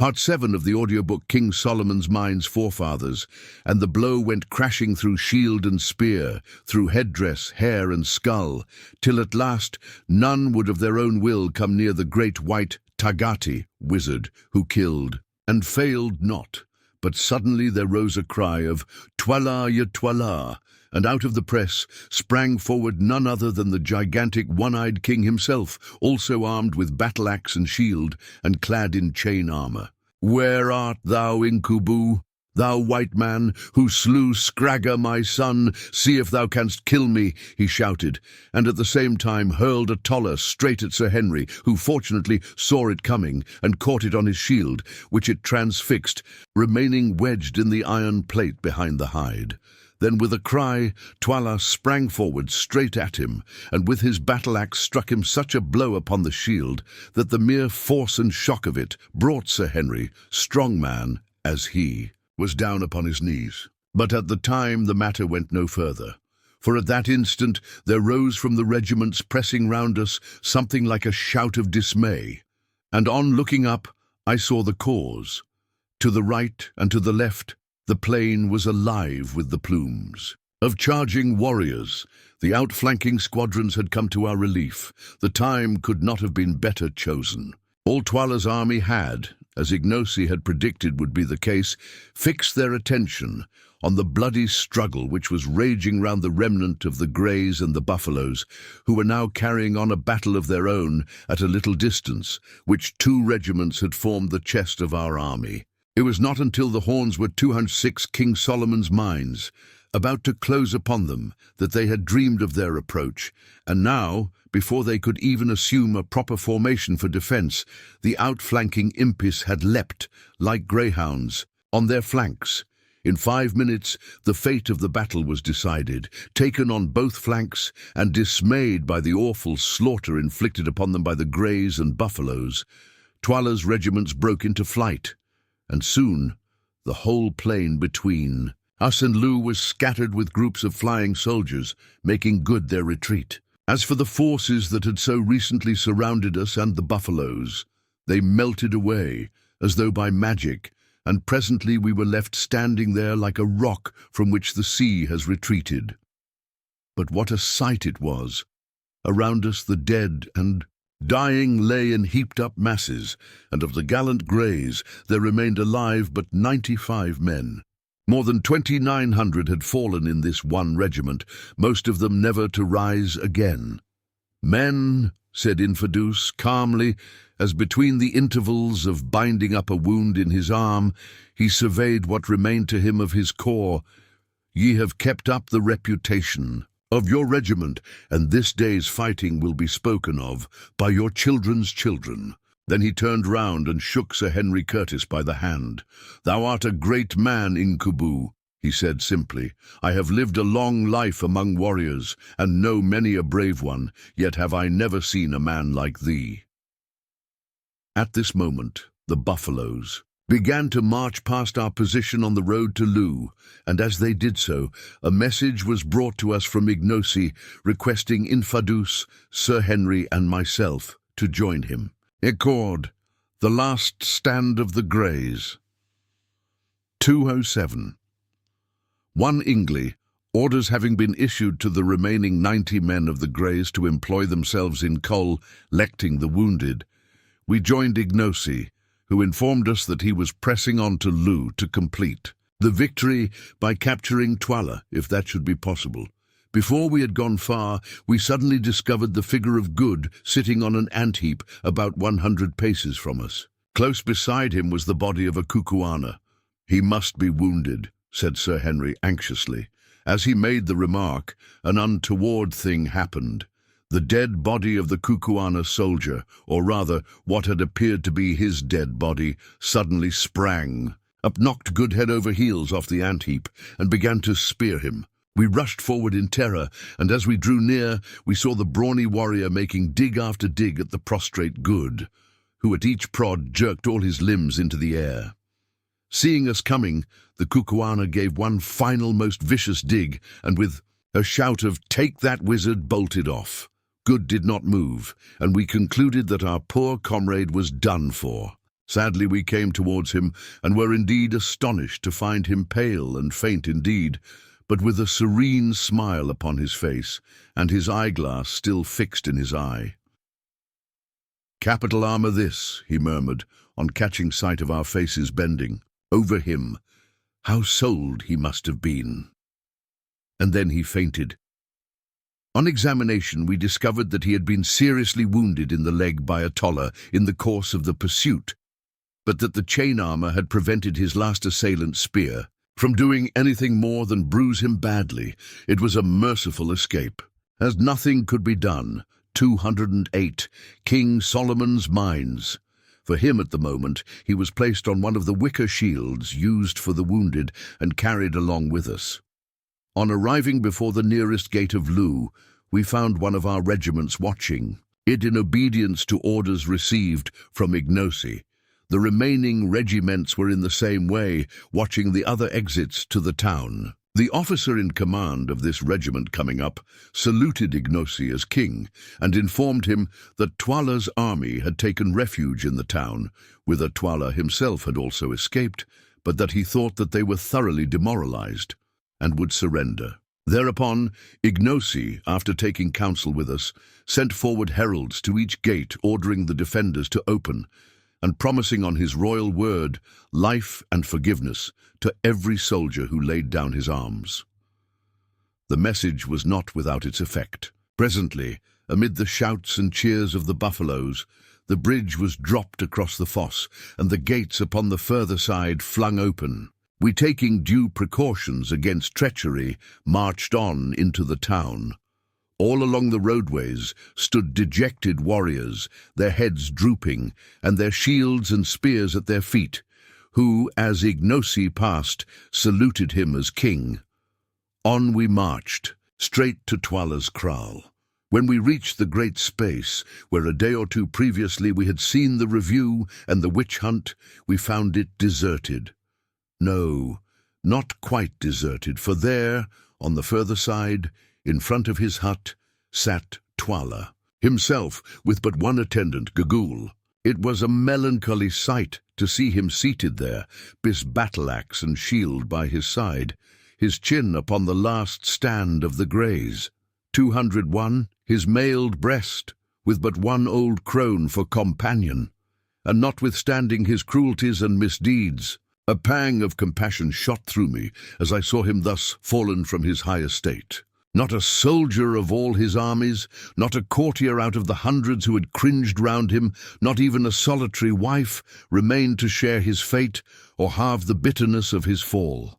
Part 7 of the audiobook King Solomon's Mind's Forefathers, and the blow went crashing through shield and spear, through headdress, hair and skull, till at last none would of their own will come near the great white Tagati wizard who killed, and failed not. But suddenly there rose a cry of "Twala ya Twala," and out of the press sprang forward none other than the gigantic one-eyed king himself, also armed with battle-axe and shield, and clad in chain armor. "Where art thou, Incubu, thou white man, who slew Scragga my son? See if thou canst kill me," he shouted, and at the same time hurled a toller straight at Sir Henry, who fortunately saw it coming, and caught it on his shield, which it transfixed, remaining wedged in the iron plate behind the hide. Then with a cry, Twala sprang forward straight at him, and with his battle-axe struck him such a blow upon the shield that the mere force and shock of it brought Sir Henry, strong man as he, was down upon his knees. But at the time the matter went no further, for at that instant there rose from the regiments pressing round us something like a shout of dismay, and on looking up I saw the cause. To the right and to the left the plain was alive with the plumes of charging warriors. The outflanking squadrons had come to our relief. The time could not have been better chosen. All Twala's army had, as Ignosi had predicted would be the case, fixed their attention on the bloody struggle which was raging round the remnant of the Greys and the Buffaloes, who were now carrying on a battle of their own at a little distance, which 2 regiments had formed the chest of our army. It was not until the horns were 206 King Solomon's Mines, about to close upon them, that they had dreamed of their approach, and now, before they could even assume a proper formation for defence, the outflanking impis had leapt, like greyhounds, on their flanks. In 5 minutes the fate of the battle was decided, taken on both flanks, and dismayed by the awful slaughter inflicted upon them by the Greys and Buffaloes, Twala's regiments broke into flight, and soon the whole plain between us and Loo was scattered with groups of flying soldiers, making good their retreat. As for the forces that had so recently surrounded us and the Buffaloes, they melted away as though by magic, and presently we were left standing there like a rock from which the sea has retreated. But what a sight it was! Around us the dead and dying lay in heaped-up masses, and of the gallant Greys there remained alive but 95 men. More than 2,900 had fallen in this one regiment, most of them never to rise again. "Men," said Infidus calmly, as between the intervals of binding up a wound in his arm, he surveyed what remained to him of his corps, "ye have kept up the reputation of your regiment, and this day's fighting will be spoken of by your children's children." Then he turned round and shook Sir Henry Curtis by the hand. "Thou art a great man, Incubu," he said simply. "I have lived a long life among warriors, and know many a brave one, yet have I never seen a man like thee." At this moment, the Buffaloes began to march past our position on the road to Loo, and as they did so, a message was brought to us from Ignosi requesting Infidus, Sir Henry, and myself to join him. Accord, the last stand of the Greys. 207. 1 Ingley, orders having been issued to the remaining 90 men of the Greys to employ themselves in collecting the wounded, we joined Ignosi, who informed us that he was pressing on to Loo to complete the victory by capturing Twala, if that should be possible. Before we had gone far, we suddenly discovered the figure of Good sitting on an ant-heap about 100 paces from us. Close beside him was the body of a Kukuana. "He must be wounded," said Sir Henry anxiously. As he made the remark, an untoward thing happened. The dead body of the Kukuana soldier, or rather what had appeared to be his dead body, suddenly sprang up, knocked Good head over heels off the ant-heap, and began to spear him. We rushed forward in terror, and as we drew near, we saw the brawny warrior making dig after dig at the prostrate Good, who at each prod jerked all his limbs into the air. Seeing us coming, the Kukuana gave one final most vicious dig, and with a shout of "Take that, wizard!" bolted off. Good did not move, and we concluded that our poor comrade was done for. Sadly we came towards him, and were indeed astonished to find him pale and faint indeed, but with a serene smile upon his face, and his eyeglass still fixed in his eye. "Capital armour this," he murmured, on catching sight of our faces bending. "Over him. How sold he must have been." And then he fainted. On examination we discovered that he had been seriously wounded in the leg by a toller in the course of the pursuit, but that the chain armour had prevented his last assailant's spear from doing anything more than bruise him badly. It was a merciful escape. As nothing could be done, 208, King Solomon's Mines. For him at the moment, he was placed on one of the wicker shields used for the wounded and carried along with us. On arriving before the nearest gate of Loo, we found one of our regiments watching it in obedience to orders received from Ignosi. The remaining regiments were in the same way, watching the other exits to the town. The officer in command of this regiment coming up saluted Ignosi as king and informed him that Twala's army had taken refuge in the town, whither Twala himself had also escaped, but that he thought that they were thoroughly demoralized and would surrender. Thereupon, Ignosi, after taking counsel with us, sent forward heralds to each gate ordering the defenders to open, and promising on his royal word life and forgiveness to every soldier who laid down his arms. The message was not without its effect. Presently, amid the shouts and cheers of the buffaloes, the bridge was dropped across the fosse, and the gates upon the further side flung open. We, taking due precautions against treachery, marched on into the town. All along the roadways stood dejected warriors, their heads drooping, and their shields and spears at their feet, who, as Ignosi passed, saluted him as king. On we marched, straight to Twala's kraal. When we reached the great space, where a day or two previously we had seen the review and the witch hunt, we found it deserted. No, not quite deserted, for there, on the further side, in front of his hut, sat Twala, himself with but one attendant, Gagul. It was a melancholy sight to see him seated there, his battle-axe and shield by his side, his chin upon the last stand of the greys. 201, his mailed breast, with but one old crone for companion, and notwithstanding his cruelties and misdeeds, a pang of compassion shot through me as I saw him thus fallen from his high estate. Not a soldier of all his armies, not a courtier out of the hundreds who had cringed round him, not even a solitary wife, remained to share his fate or halve the bitterness of his fall.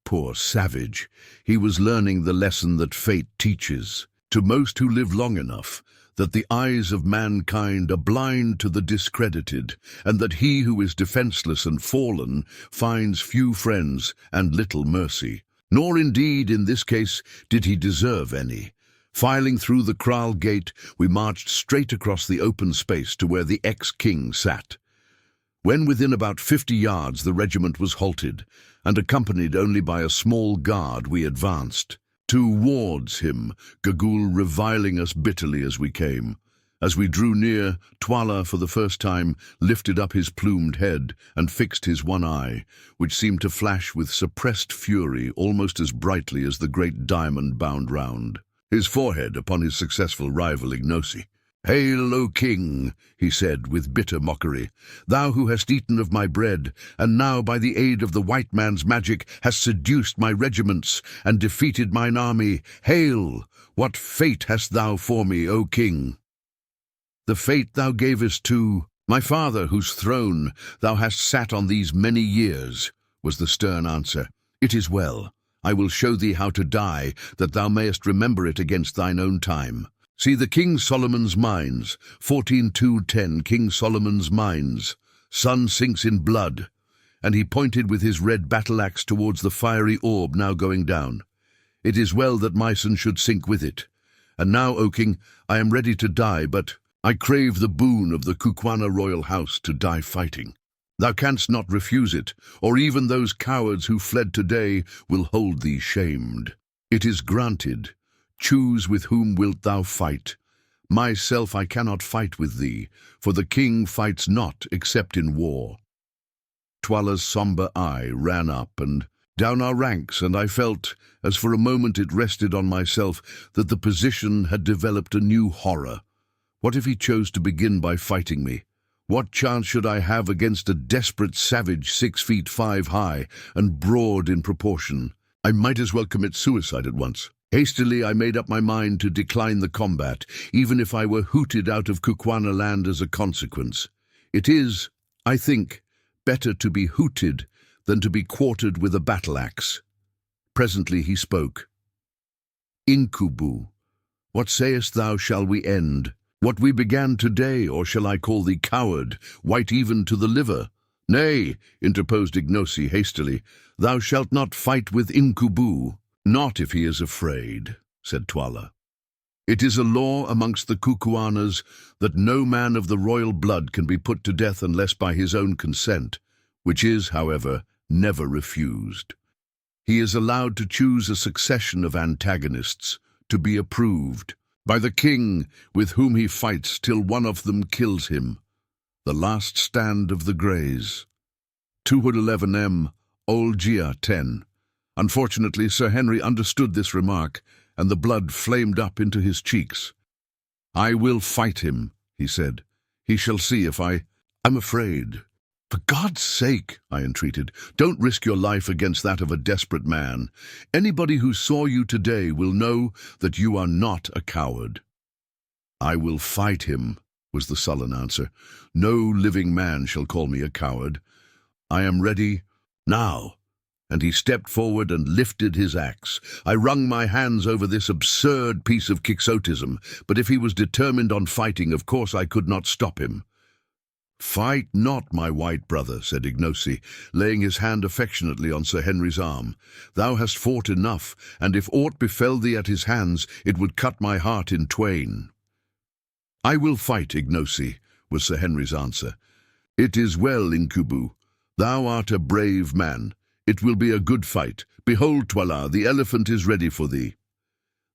Poor savage, he was learning the lesson that fate teaches, to most who live long enough, that the eyes of mankind are blind to the discredited, and that he who is defenseless and fallen finds few friends and little mercy. Nor indeed, in this case, did he deserve any. Filing through the kraal gate, we marched straight across the open space to where the ex-king sat. When within about 50 yards the regiment was halted, and accompanied only by a small guard, we advanced. Towards him, Gagul reviling us bitterly as we came. As we drew near, Twala, for the first time, lifted up his plumed head and fixed his one eye, which seemed to flash with suppressed fury almost as brightly as the great diamond bound round his forehead upon his successful rival Ignosi. "Hail, O king," he said with bitter mockery, "thou who hast eaten of my bread, and now by the aid of the white man's magic hast seduced my regiments and defeated mine army. Hail! What fate hast thou for me, O king?" "The fate thou gavest to my father, whose throne thou hast sat on these many years," was the stern answer. "It is well. I will show thee how to die, that thou mayest remember it against thine own time. See the King Solomon's Mines, 14:210, King Solomon's Mines. Sun sinks in blood." And he pointed with his red battle-axe towards the fiery orb now going down. "It is well that my son should sink with it. And now, O king, I am ready to die, but I crave the boon of the Kukwana royal house to die fighting. Thou canst not refuse it, or even those cowards who fled today will hold thee shamed. It is granted. Choose with whom wilt thou fight, Myself I cannot fight with thee, for the king fights not except in war." Twala's sombre eye ran up and down our ranks, and I felt, as for a moment it rested on myself, that the position had developed a new horror. What if he chose to begin by fighting me? What chance should I have against a desperate savage 6 feet 5 high and broad in proportion? I might as well commit suicide at once. Hastily I made up my mind to decline the combat, even if I were hooted out of Kukwana land as a consequence. It is, I think, better to be hooted than to be quartered with a battle-axe. Presently he spoke. "Incubu, what sayest thou shall we end? What we began today, or shall I call thee coward, white even to the liver?" "Nay," interposed Ignosi hastily, "thou shalt not fight with Incubu." "Not if he is afraid," said Twala. "It is a law amongst the Kukuanas that no man of the royal blood can be put to death unless by his own consent, which is, however, never refused. He is allowed to choose a succession of antagonists, to be approved by the king with whom he fights till one of them kills him. The last stand of the Greys. 211M, Olgia 10. Unfortunately, Sir Henry understood this remark, and the blood flamed up into his cheeks. "I will fight him," he said. "He shall see if I'm afraid." "For God's sake," I entreated, "don't risk your life against that of a desperate man. Anybody who saw you today will know that you are not a coward." "I will fight him," was the sullen answer. "No living man shall call me a coward. I am ready now." And he stepped forward and lifted his axe. I wrung my hands over this absurd piece of quixotism, but if he was determined on fighting, of course I could not stop him. "Fight not, my white brother," said Ignosi, laying his hand affectionately on Sir Henry's arm. "Thou hast fought enough, and if aught befell thee at his hands, it would cut my heart in twain." "I will fight, Ignosi," was Sir Henry's answer. "It is well, Incubu. Thou art a brave man. It will be a good fight. Behold, Twala, the elephant is ready for thee."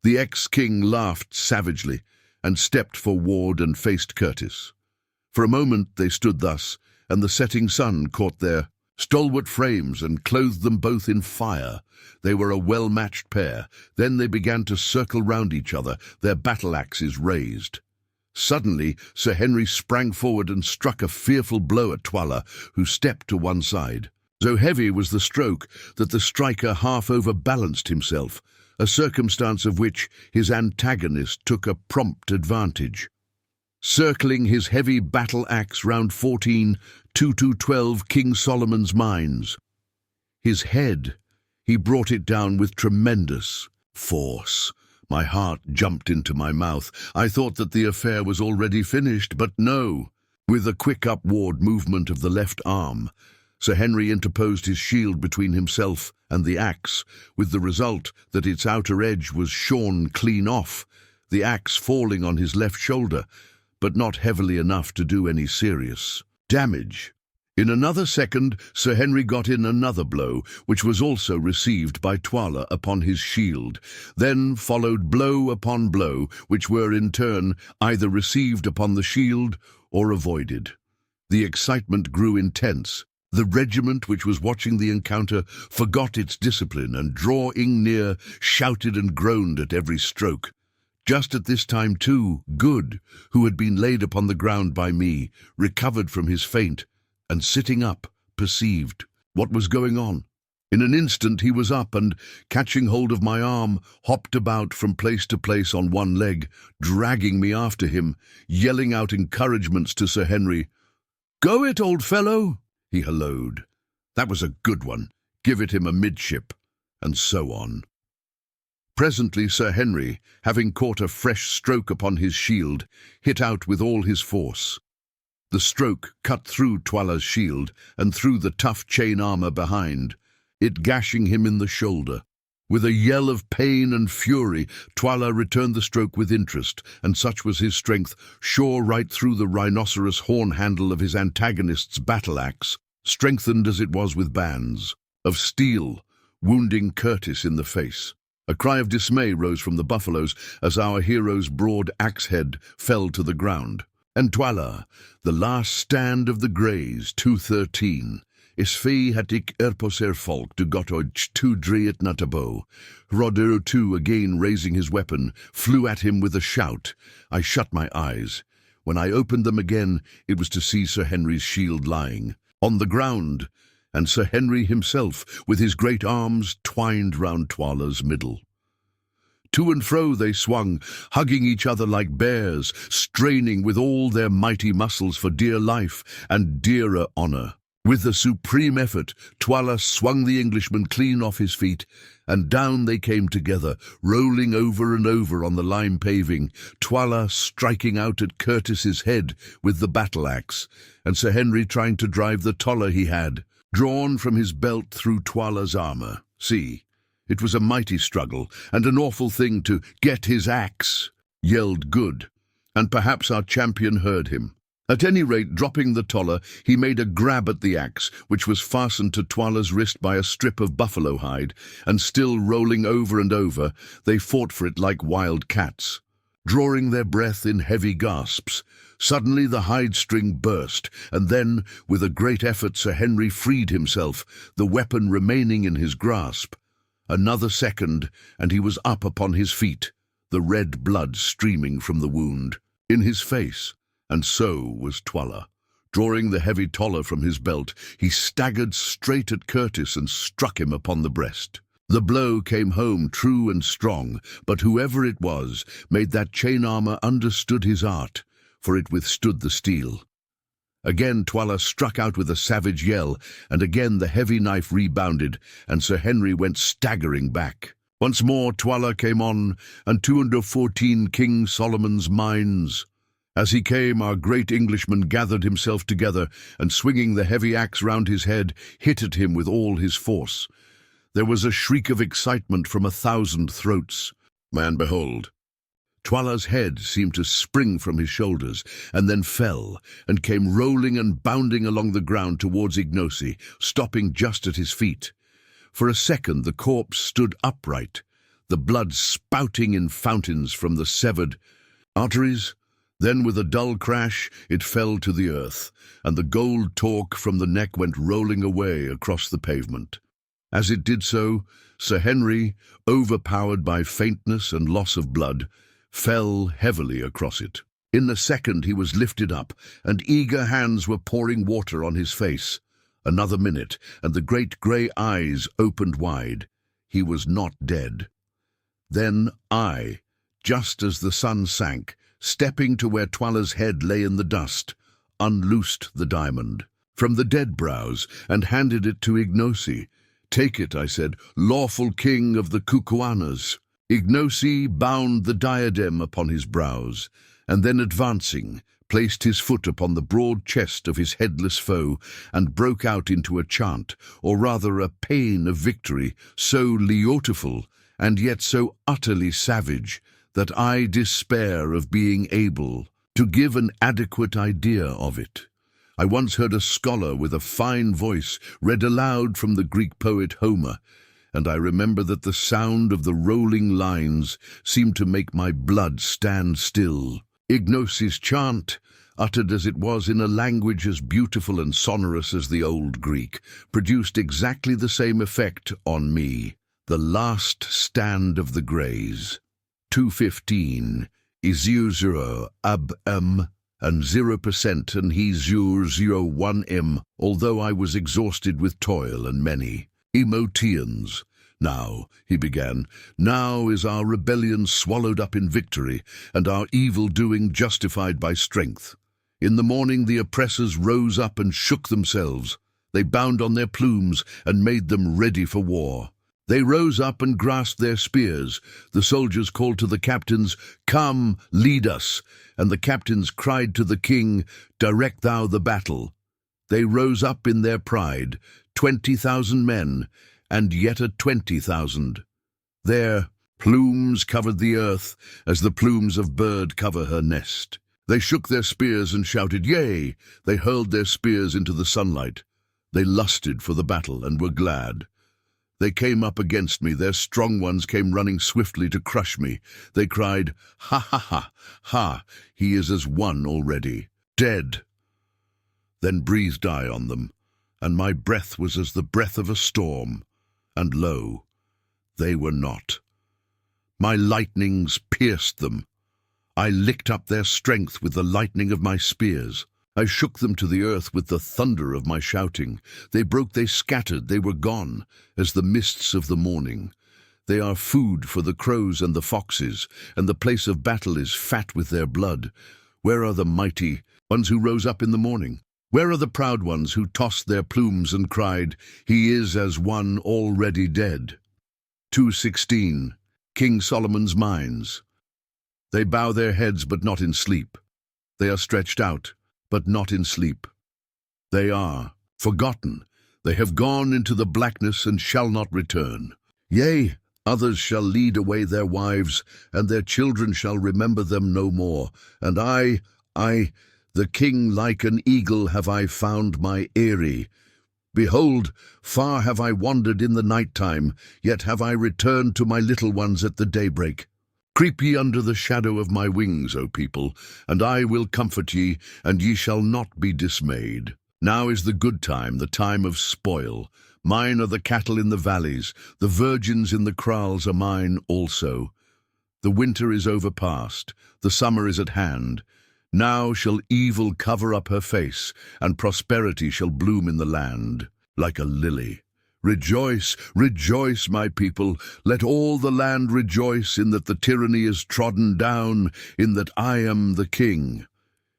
The ex-king laughed savagely and stepped forward and faced Curtis. For a moment they stood thus, and the setting sun caught their stalwart frames and clothed them both in fire. They were a well-matched pair. Then they began to circle round each other, their battle-axes raised. Suddenly, Sir Henry sprang forward and struck a fearful blow at Twala, who stepped to one side. So heavy was the stroke that the striker half overbalanced himself, a circumstance of which his antagonist took a prompt advantage. Circling his heavy battle-axe round 14-2-12 King Solomon's mines, his head, he brought it down with tremendous force. My heart jumped into my mouth. I thought that the affair was already finished, but no. With a quick upward movement of the left arm, Sir Henry interposed his shield between himself and the axe, with the result that its outer edge was shorn clean off, the axe falling on his left shoulder, but not heavily enough to do any serious damage. In another second, Sir Henry got in another blow, which was also received by Twala upon his shield. Then followed blow upon blow, which were in turn either received upon the shield or avoided. The excitement grew intense. The regiment which was watching the encounter forgot its discipline and, drawing near, shouted and groaned at every stroke. Just at this time, too, Good, who had been laid upon the ground by me, recovered from his faint, and sitting up, perceived what was going on. In an instant he was up and, catching hold of my arm, hopped about from place to place on one leg, dragging me after him, yelling out encouragements to Sir Henry. "Go it, old fellow!" he halloed. "That was a good one. Give it him amidship," and so on. Presently Sir Henry, having caught a fresh stroke upon his shield, hit out with all his force. The stroke cut through Twala's shield and through the tough chain armor behind, it gashing him in the shoulder. With a yell of pain and fury, Twala returned the stroke with interest, and such was his strength, shore right through the rhinoceros horn handle of his antagonist's battle-axe, strengthened as it was with bands of steel, wounding Curtis in the face. A cry of dismay rose from the buffaloes as our hero's broad axe-head fell to the ground. And Twala, the last stand of the Greys, 213. Isfi had ik erposer folk to gotoj tu driet natabo. Roder too, again raising his weapon, flew at him with a shout. I shut my eyes. When I opened them again, it was to see Sir Henry's shield lying on the ground, and Sir Henry himself, with his great arms twined round Twala's middle. To and fro they swung, hugging each other like bears, straining with all their mighty muscles for dear life and dearer honour. With a supreme effort, Twala swung the Englishman clean off his feet, and down they came together, rolling over and over on the lime paving, Twala striking out at Curtis's head with the battle-axe, and Sir Henry trying to drive the toller he had, drawn from his belt through Twala's armour. See, it was a mighty struggle, and an awful thing to get his axe, yelled Good, and perhaps our champion heard him. At any rate, dropping the toller, he made a grab at the axe, which was fastened to Twala's wrist by a strip of buffalo hide, and still rolling over and over, they fought for it like wild cats. Drawing their breath in heavy gasps, suddenly the hide string burst, and then, with a great effort, Sir Henry freed himself, the weapon remaining in his grasp. Another second, and he was up upon his feet, the red blood streaming from the wound, in his face. And so was Twala. Drawing the heavy toller from his belt, he staggered straight at Curtis and struck him upon the breast. The blow came home true and strong, but whoever it was made that chain armour understood his art, for it withstood the steel. Again Twala struck out with a savage yell, and again the heavy knife rebounded, and Sir Henry went staggering back. Once more Twala came on, and 214 King Solomon's mines. As he came, our great Englishman gathered himself together, and swinging the heavy axe round his head, hit at him with all his force. There was a shriek of excitement from 1,000 throats. And behold, Twala's head seemed to spring from his shoulders, and then fell, and came rolling and bounding along the ground towards Ignosi, stopping just at his feet. For a second the corpse stood upright, the blood spouting in fountains from the severed arteries. Then with a dull crash it fell to the earth, and the gold torque from the neck went rolling away across the pavement. As it did so, Sir Henry, overpowered by faintness and loss of blood, fell heavily across it. In a second he was lifted up, and eager hands were pouring water on his face. Another minute, and the great grey eyes opened wide. He was not dead. Then I, just as the sun sank, stepping to where Twala's head lay in the dust, unloosed the diamond from the dead brows and handed it to Ignosi. "Take it," I said, "lawful king of the Kukuanas." Ignosi bound the diadem upon his brows, and then advancing, placed his foot upon the broad chest of his headless foe, and broke out into a chant, or rather a paean of victory, so beautiful, and yet so utterly savage, that I despair of being able to give an adequate idea of it. I once heard a scholar with a fine voice read aloud from the Greek poet Homer, and I remember that the sound of the rolling lines seemed to make my blood stand still. Ignosi's chant, uttered as it was in a language as beautiful and sonorous as the old Greek, produced exactly the same effect on me. The last stand of the Greys. 215 is 0 ab and 0% and he 001 although I was exhausted with toil and many emotions. "Now," he began, "now is our rebellion swallowed up in victory, and our evil-doing justified by strength. In the morning the oppressors rose up and shook themselves. They bound on their plumes and made them ready for war. They rose up and grasped their spears. The soldiers called to the captains, 'Come, lead us,' and the captains cried to the king, 'Direct thou the battle.' They rose up in their pride, 20,000 men, and yet a 20,000. Their plumes covered the earth as the plumes of bird cover her nest. They shook their spears and shouted, 'Yea!' They hurled their spears into the sunlight. They lusted for the battle and were glad. They came up against me, their strong ones came running swiftly to crush me. They cried, "Ha ha ha, ha, he is as one already, dead." Then breathed I on them, and my breath was as the breath of a storm, and lo, they were not. My lightnings pierced them. I licked up their strength with the lightning of my spears. I shook them to the earth with the thunder of my shouting. They broke, they scattered, they were gone, as the mists of the morning. They are food for the crows and the foxes, and the place of battle is fat with their blood. Where are the mighty ones who rose up in the morning? Where are the proud ones who tossed their plumes and cried, "He is as one already dead"? 2:16. King Solomon's Mines. They bow their heads, but not in sleep. They are stretched out, but not in sleep. They are forgotten. They have gone into the blackness and shall not return. Yea, others shall lead away their wives, and their children shall remember them no more. And I, the king, like an eagle have I found my eyrie. Behold, far have I wandered in the night time, yet have I returned to my little ones at the daybreak. Creep ye under the shadow of my wings, O people, and I will comfort ye, and ye shall not be dismayed. Now is the good time, the time of spoil. Mine are the cattle in the valleys, the virgins in the kraals are mine also. The winter is overpast, the summer is at hand. Now shall evil cover up her face, and prosperity shall bloom in the land, like a lily. Rejoice, rejoice, my people, let all the land rejoice in that the tyranny is trodden down, in that I am the king.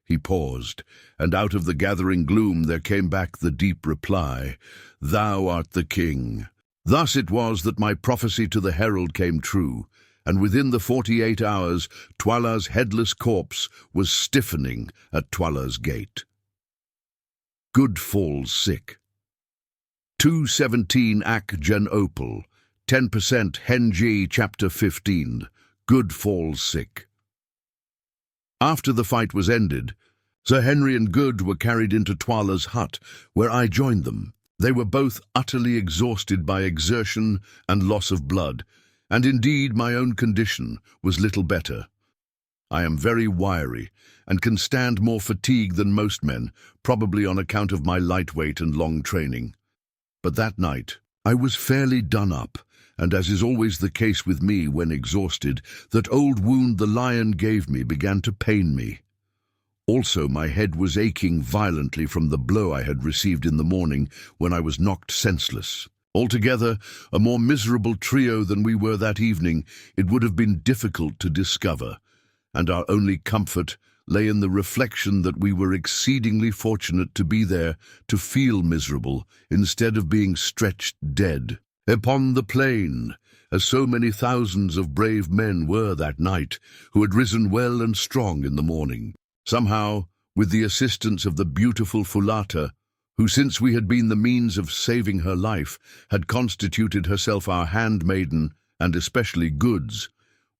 He paused, and out of the gathering gloom there came back the deep reply, Thou art the king. Thus it was that my prophecy to the herald came true, and within the 48 hours Twala's headless corpse was stiffening at Twala's gate. Good falls sick. 2:17 Ak Gen Opal, 10% Henji Chapter 15, Good falls sick. After the fight was ended, Sir Henry and Good were carried into Twala's hut, where I joined them. They were both utterly exhausted by exertion and loss of blood, and indeed my own condition was little better. I am very wiry, and can stand more fatigue than most men, probably on account of my light weight and long training. But that night, I was fairly done up, and as is always the case with me when exhausted, that old wound the lion gave me began to pain me. Also, my head was aching violently from the blow I had received in the morning when I was knocked senseless. Altogether, a more miserable trio than we were that evening it would have been difficult to discover, and our only comfort lay in the reflection that we were exceedingly fortunate to be there to feel miserable instead of being stretched dead upon the plain, as so many thousands of brave men were that night, who had risen well and strong in the morning. Somehow, with the assistance of the beautiful Fulata, who, since we had been the means of saving her life, had constituted herself our handmaiden and especially Goods,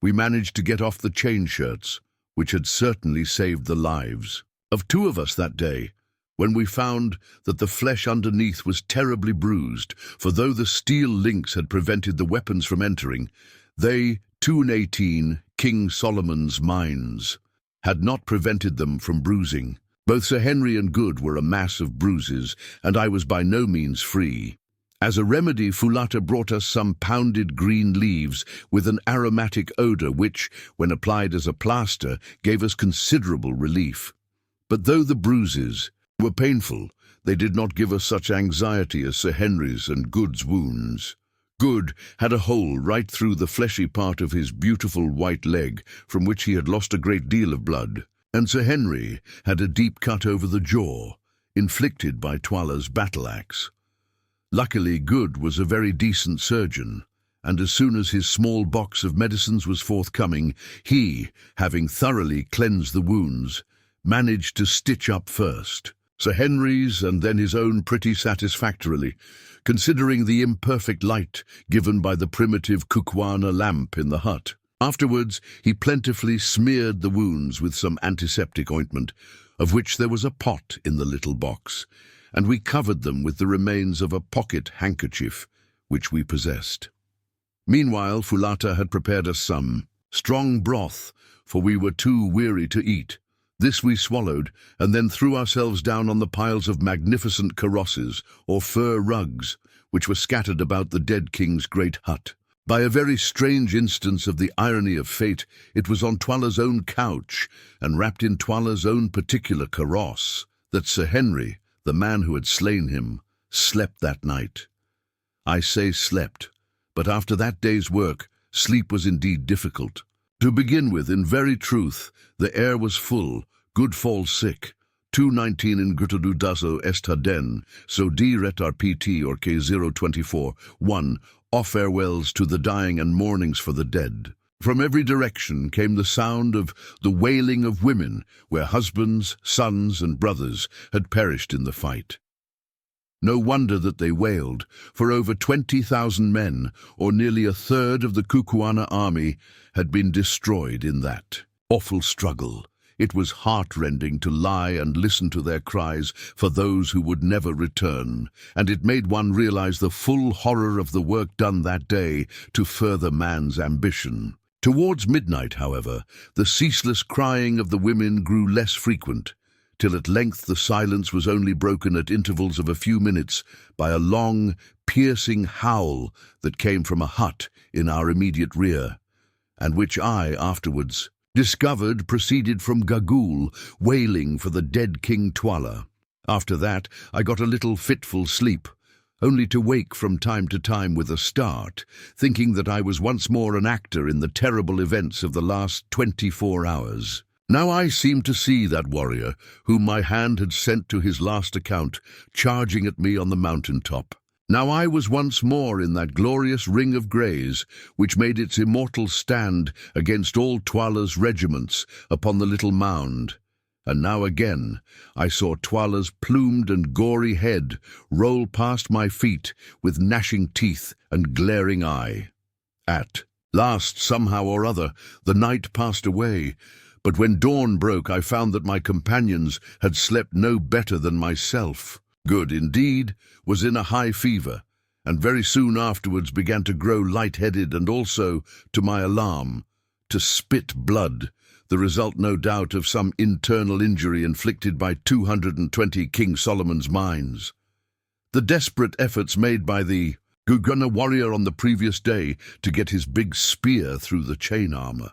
we managed to get off the chain shirts, which had certainly saved the lives of 2 of us that day, when we found that the flesh underneath was terribly bruised, for though the steel links had prevented the weapons from entering, they, 2:18 King Solomon's Mines, had not prevented them from bruising. Both Sir Henry and Good were a mass of bruises, and I was by no means free. As a remedy, Fulata brought us some pounded green leaves with an aromatic odor which, when applied as a plaster, gave us considerable relief. But though the bruises were painful, they did not give us such anxiety as Sir Henry's and Good's wounds. Good had a hole right through the fleshy part of his beautiful white leg, from which he had lost a great deal of blood, and Sir Henry had a deep cut over the jaw, inflicted by Twala's battle-axe. Luckily, Good was a very decent surgeon, and as soon as his small box of medicines was forthcoming, he, having thoroughly cleansed the wounds, managed to stitch up first Sir Henry's and then his own pretty satisfactorily, considering the imperfect light given by the primitive Kukwana lamp in the hut. Afterwards, he plentifully smeared the wounds with some antiseptic ointment, of which there was a pot in the little box, and we covered them with the remains of a pocket handkerchief, which we possessed. Meanwhile, Fulata had prepared us some strong broth, for we were too weary to eat. This we swallowed, and then threw ourselves down on the piles of magnificent karosses, or fur rugs, which were scattered about the dead king's great hut. By a very strange instance of the irony of fate, it was on Twala's own couch, and wrapped in Twala's own particular kaross, that Sir Henry, the man who had slain him, slept that night. I say slept, but after that day's work, sleep was indeed difficult. To begin with, in very truth, the air was full, good fall sick, 219 in Grutududazo Estaden, so D retar PT or K024, 1, off farewells to the dying and mournings for the dead. From every direction came the sound of the wailing of women, where husbands, sons, and brothers had perished in the fight. No wonder that they wailed, for over 20,000 men, or nearly a third of the Kukuana army, had been destroyed in that awful struggle. It was heart-rending to lie and listen to their cries for those who would never return, and it made one realize the full horror of the work done that day to further man's ambition. Towards midnight, however, the ceaseless crying of the women grew less frequent, till at length the silence was only broken at intervals of a few minutes by a long, piercing howl that came from a hut in our immediate rear, and which I afterwards discovered proceeded from Gagool, wailing for the dead King Twala. After that, I got a little fitful sleep, only to wake from time to time with a start, thinking that I was once more an actor in the terrible events of the last 24 hours. Now I seemed to see that warrior, whom my hand had sent to his last account, charging at me on the mountain top. Now I was once more in that glorious ring of greys, which made its immortal stand against all Twala's regiments upon the little mound. And now again I saw Twala's plumed and gory head roll past my feet with gnashing teeth and glaring eye. At last, somehow or other, the night passed away, but when dawn broke I found that my companions had slept no better than myself. Good, indeed, was in a high fever, and very soon afterwards began to grow light-headed and also, to my alarm, to spit blood, the result no doubt of some internal injury inflicted by 220 King Solomon's mines. The desperate efforts made by the Gugana warrior on the previous day to get his big spear through the chain armor.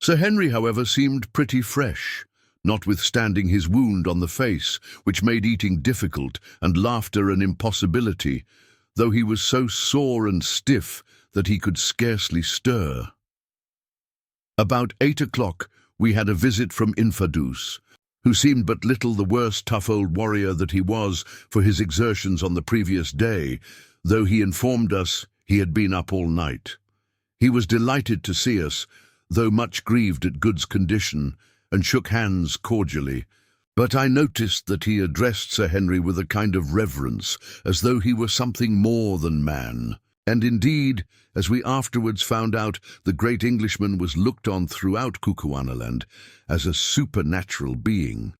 Sir Henry, however, seemed pretty fresh, notwithstanding his wound on the face, which made eating difficult and laughter an impossibility, though he was so sore and stiff that he could scarcely stir. About 8 o'clock we had a visit from Infadus, who seemed but little the worse tough old warrior that he was for his exertions on the previous day, though he informed us he had been up all night. He was delighted to see us, though much grieved at Good's condition, and shook hands cordially. But I noticed that he addressed Sir Henry with a kind of reverence, as though he were something more than man. And indeed, as we afterwards found out, the great Englishman was looked on throughout Kukuanaland as a supernatural being.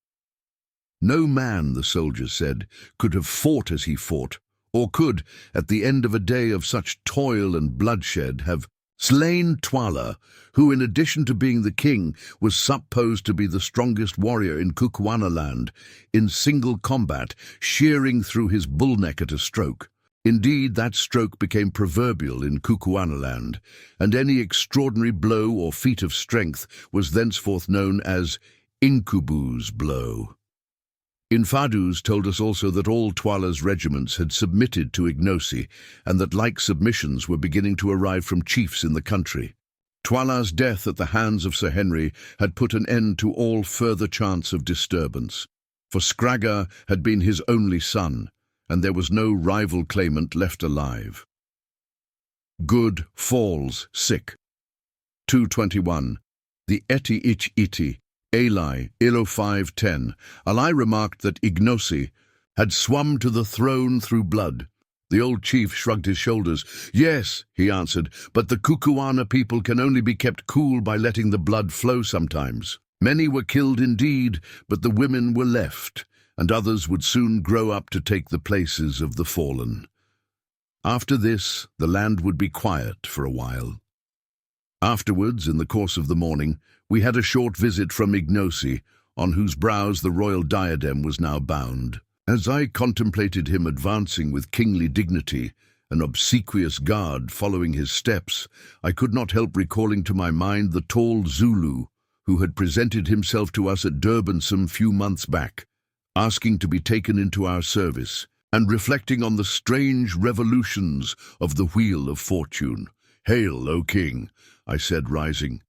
No man, the soldiers said, could have fought as he fought, or could, at the end of a day of such toil and bloodshed, have slain Twala, who, in addition to being the king, was supposed to be the strongest warrior in Kukuanaland, in single combat, shearing through his bull neck at a stroke. Indeed, that stroke became proverbial in Kukuanaland, and any extraordinary blow or feat of strength was thenceforth known as Incubu's blow. Infadus told us also that all Twala's regiments had submitted to Ignosi, and that like submissions were beginning to arrive from chiefs in the country. Twala's death at the hands of Sir Henry had put an end to all further chance of disturbance, for Scragga had been his only son, and there was no rival claimant left alive. Good falls sick. 221. The Eti Ich Iti. Eli, Ilo 5:10, Ali remarked that Ignosi had swum to the throne through blood. The old chief shrugged his shoulders. Yes, he answered, but the Kukuana people can only be kept cool by letting the blood flow sometimes. Many were killed indeed, but the women were left, and others would soon grow up to take the places of the fallen. After this, the land would be quiet for a while. Afterwards, in the course of the morning, we had a short visit from Ignosi, on whose brows the royal diadem was now bound. As I contemplated him advancing with kingly dignity, an obsequious guard following his steps, I could not help recalling to my mind the tall Zulu who had presented himself to us at Durban some few months back, asking to be taken into our service, and reflecting on the strange revolutions of the wheel of fortune. "Hail, O king," I said, rising.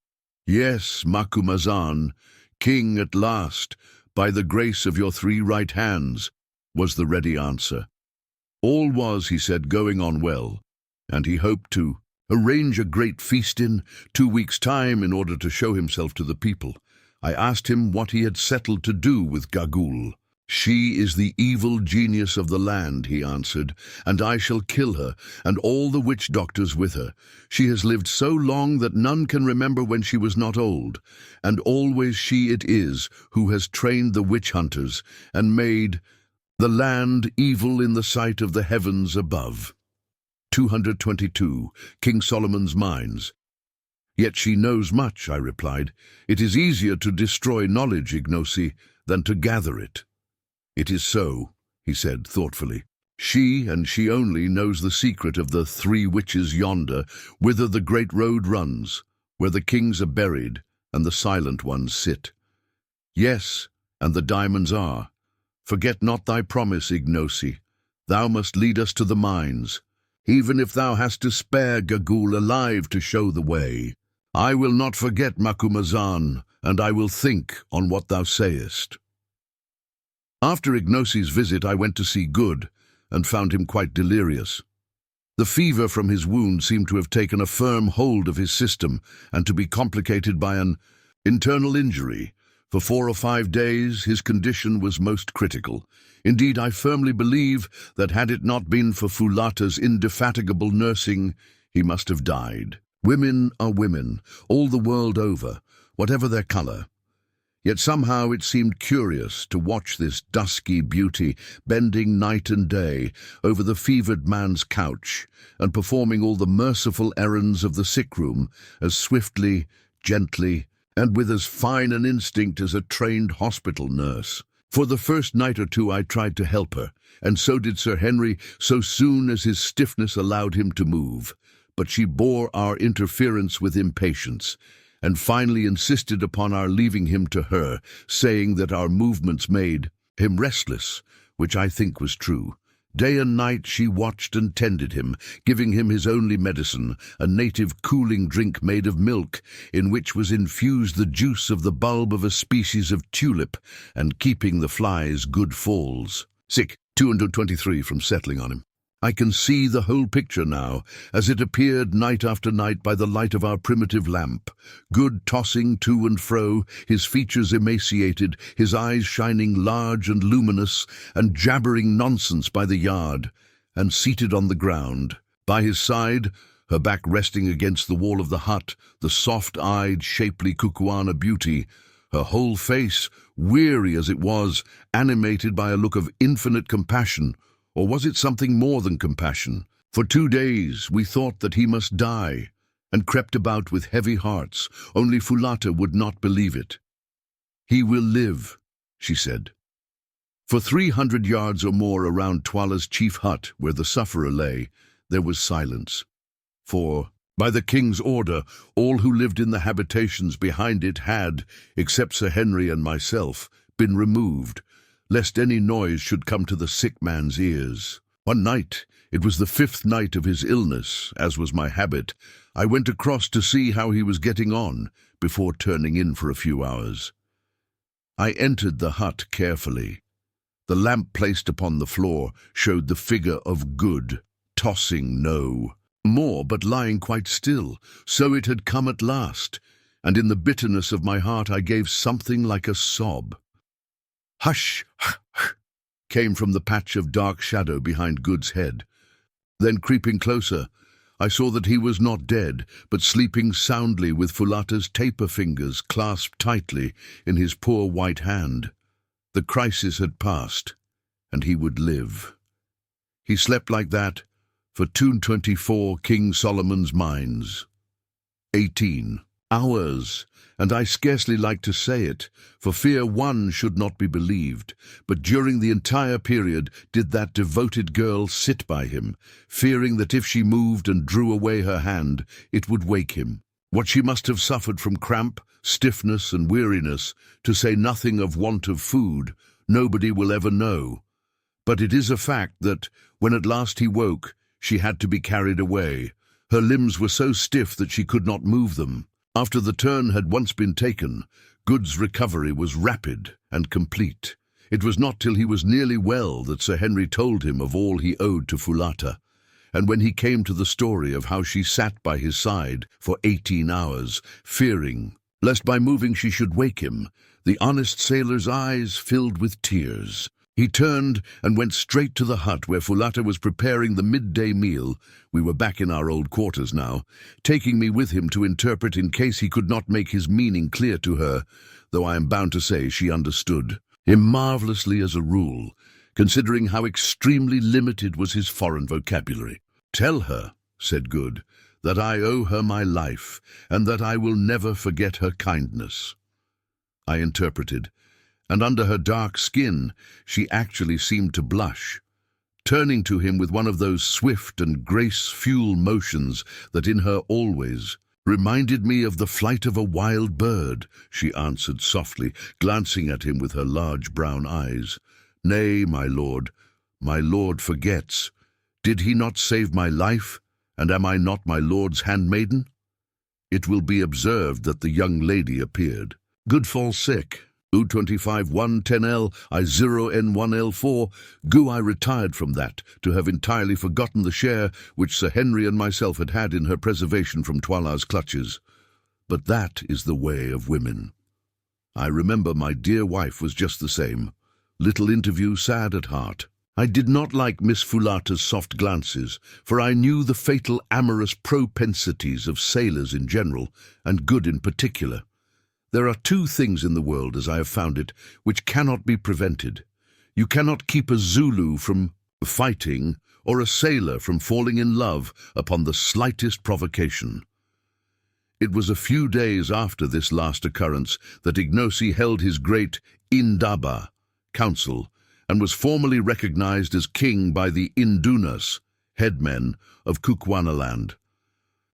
"Yes, Macumazahn, king at last, by the grace of your 3 right hands," was the ready answer. All was, he said, going on well, and he hoped to arrange a great feast in 2 weeks' time in order to show himself to the people. I asked him what he had settled to do with Gagool. "She is the evil genius of the land," he answered, "and I shall kill her, and all the witch doctors with her. She has lived so long that none can remember when she was not old, and always she it is who has trained the witch hunters, and made the land evil in the sight of the heavens above." 222. King Solomon's Mines. "Yet she knows much," I replied. "It is easier to destroy knowledge, Ignosi, than to gather it." "It is so," he said thoughtfully. "She, and she only, knows the secret of the 3 witches yonder, whither the great road runs, where the kings are buried and the silent ones sit. Yes, and the diamonds are. Forget not thy promise, Ignosi. Thou must lead us to the mines, even if thou hast to spare Gagool alive to show the way. I will not forget, Macumazahn, and I will think on what thou sayest." After Ignosi's visit, I went to see Good, and found him quite delirious. The fever from his wound seemed to have taken a firm hold of his system, and to be complicated by an internal injury. For 4 or 5 days, his condition was most critical. Indeed, I firmly believe that had it not been for Fulata's indefatigable nursing, he must have died. Women are women, all the world over, whatever their color. Yet somehow it seemed curious to watch this dusky beauty bending night and day over the fevered man's couch and performing all the merciful errands of the sick room as swiftly, gently, and with as fine an instinct as a trained hospital nurse. For the first night or 2 I tried to help her, and so did Sir Henry so soon as his stiffness allowed him to move. But she bore our interference with impatience, and finally insisted upon our leaving him to her, saying that our movements made him restless, which I think was true. Day and night she watched and tended him, giving him his only medicine, a native cooling drink made of milk, in which was infused the juice of the bulb of a species of tulip, and keeping the flies good falls. Sick, 223 from settling on him. I can see the whole picture now, as it appeared night after night by the light of our primitive lamp. Good tossing to and fro, his features emaciated, his eyes shining large and luminous, and jabbering nonsense by the yard, and seated on the ground. By his side, her back resting against the wall of the hut, the soft-eyed, shapely Kukuana beauty, her whole face, weary as it was, animated by a look of infinite compassion. Or was it something more than compassion? For 2 days we thought that he must die, and crept about with heavy hearts, only Fulata would not believe it. "He will live," she said. For 300 yards or more around Twala's chief hut, where the sufferer lay, there was silence. For, by the king's order, all who lived in the habitations behind it had, except Sir Henry and myself, been removed, lest any noise should come to the sick man's ears. One night, it was the 5th night of his illness, as was my habit, I went across to see how he was getting on, before turning in for a few hours. I entered the hut carefully. The lamp placed upon the floor showed the figure of Good, tossing no more, but lying quite still. So it had come at last, and in the bitterness of my heart I gave something like a sob. "Hush!" came from the patch of dark shadow behind Good's head. Then, creeping closer, I saw that he was not dead, but sleeping soundly with Fulata's taper fingers clasped tightly in his poor white hand. The crisis had passed, and he would live. He slept like that for 224 King Solomon's Mines. 18 hours, and I scarcely like to say it, for fear one should not be believed, but during the entire period did that devoted girl sit by him, fearing that if she moved and drew away her hand, it would wake him. What she must have suffered from cramp, stiffness, and weariness, to say nothing of want of food, nobody will ever know. But it is a fact that, when at last he woke, she had to be carried away. Her limbs were so stiff that she could not move them. After the turn had once been taken, Good's recovery was rapid and complete. It was not till he was nearly well that Sir Henry told him of all he owed to Foulata, and when he came to the story of how she sat by his side for 18 hours, fearing lest by moving she should wake him, the honest sailor's eyes filled with tears. He turned and went straight to the hut where Foulata was preparing the midday meal. We were back in our old quarters now, taking me with him to interpret in case he could not make his meaning clear to her, though I am bound to say she understood him marvelously as a rule, considering how extremely limited was his foreign vocabulary. "Tell her," said Good, "that I owe her my life, and that I will never forget her kindness." I interpreted, and under her dark skin she actually seemed to blush. Turning to him with one of those swift and graceful motions that in her always reminded me of the flight of a wild bird, she answered softly, glancing at him with her large brown eyes. "Nay, my lord forgets. Did he not save my life, and am I not my lord's handmaiden?" It will be observed that the young lady appeared. Good falls sick. U25-110L, I0N1L4, I retired from that, to have entirely forgotten the share which Sir Henry and myself had had in her preservation from Twala's clutches. But that is the way of women. I remember my dear wife was just the same. Little interview, sad at heart. I did not like Miss Foulata's soft glances, for I knew the fatal amorous propensities of sailors in general, and Good in particular. There are two things in the world, as I have found it, which cannot be prevented. You cannot keep a Zulu from fighting, or a sailor from falling in love upon the slightest provocation. It was a few days after this last occurrence that Ignosi held his great Indaba council, and was formally recognized as king by the Indunas, headmen of Kukuanaland.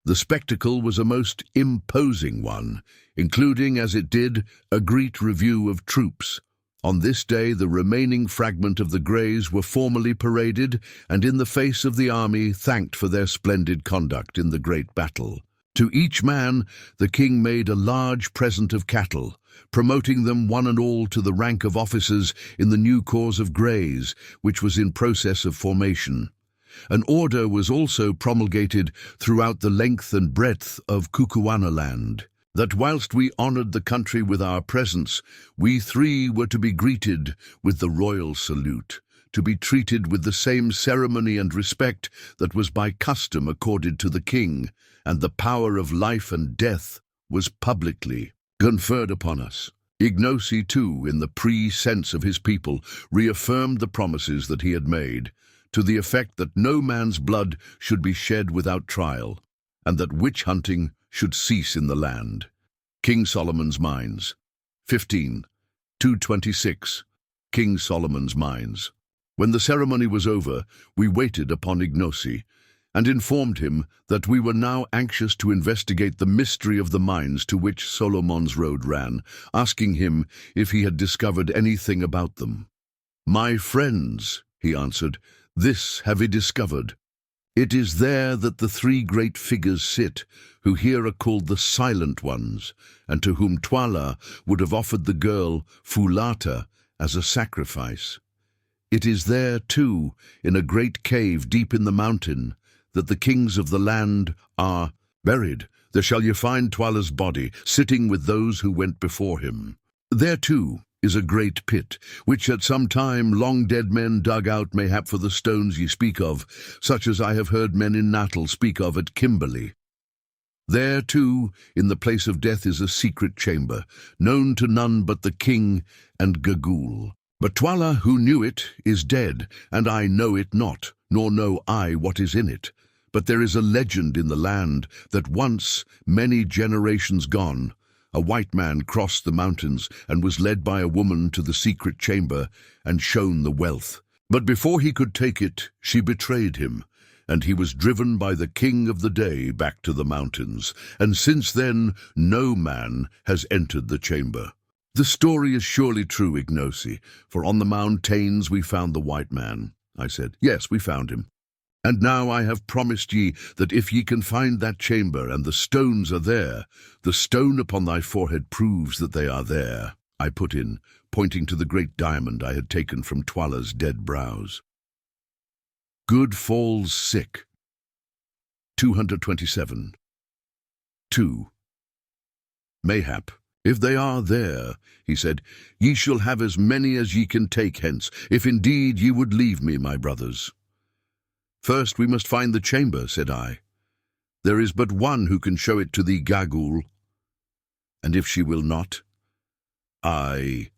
The spectacle was a most imposing one, including, as it did, a great review of troops. On this day the remaining fragment of the Greys were formally paraded, and in the face of the army thanked for their splendid conduct in the great battle. To each man the king made a large present of cattle, promoting them one and all to the rank of officers in the new corps of Greys, which was in process of formation. An order was also promulgated throughout the length and breadth of Kukuanaland, that whilst we honoured the country with our presence, we three were to be greeted with the royal salute, to be treated with the same ceremony and respect that was by custom accorded to the king, and the power of life and death was publicly conferred upon us. Ignosi, too, in the pre-sense of his people, reaffirmed the promises that he had made, to the effect that no man's blood should be shed without trial, and that witch-hunting should cease in the land. King Solomon's Mines. 15-226. King Solomon's Mines. When the ceremony was over, we waited upon Ignosi, and informed him that we were now anxious to investigate the mystery of the mines to which Solomon's road ran, asking him if he had discovered anything about them. "My friends," he answered, "this have I discovered. It is there that the three great figures sit, who here are called the Silent Ones, and to whom Twala would have offered the girl Foulata as a sacrifice. It is there, too, in a great cave deep in the mountain, that the kings of the land are buried. There shall ye find Twala's body, sitting with those who went before him. There, too, is a great pit, which at some time long dead men dug out mayhap for the stones ye speak of, such as I have heard men in Natal speak of at Kimberley. There, too, in the place of death is a secret chamber, known to none but the king and Gagool. But Twala, who knew it, is dead, and I know it not, nor know I what is in it. But there is a legend in the land that once, many generations gone, a white man crossed the mountains and was led by a woman to the secret chamber and shown the wealth. But before he could take it, she betrayed him, and he was driven by the king of the day back to the mountains, and since then no man has entered the chamber. The story is surely true, Ignosi, for on the mountains we found the white man. I said, yes, we found him. And now I have promised ye that if ye can find that chamber and the stones are there, the stone upon thy forehead proves that they are there, I put in, pointing to the great diamond I had taken from Twala's dead brows. Good falls sick. 227. 2. Mayhap, if they are there, he said, ye shall have as many as ye can take hence, if indeed ye would leave me, my brothers. First we must find the chamber, said I. There is but one who can show it to thee, Gagul. And if she will not? Aye,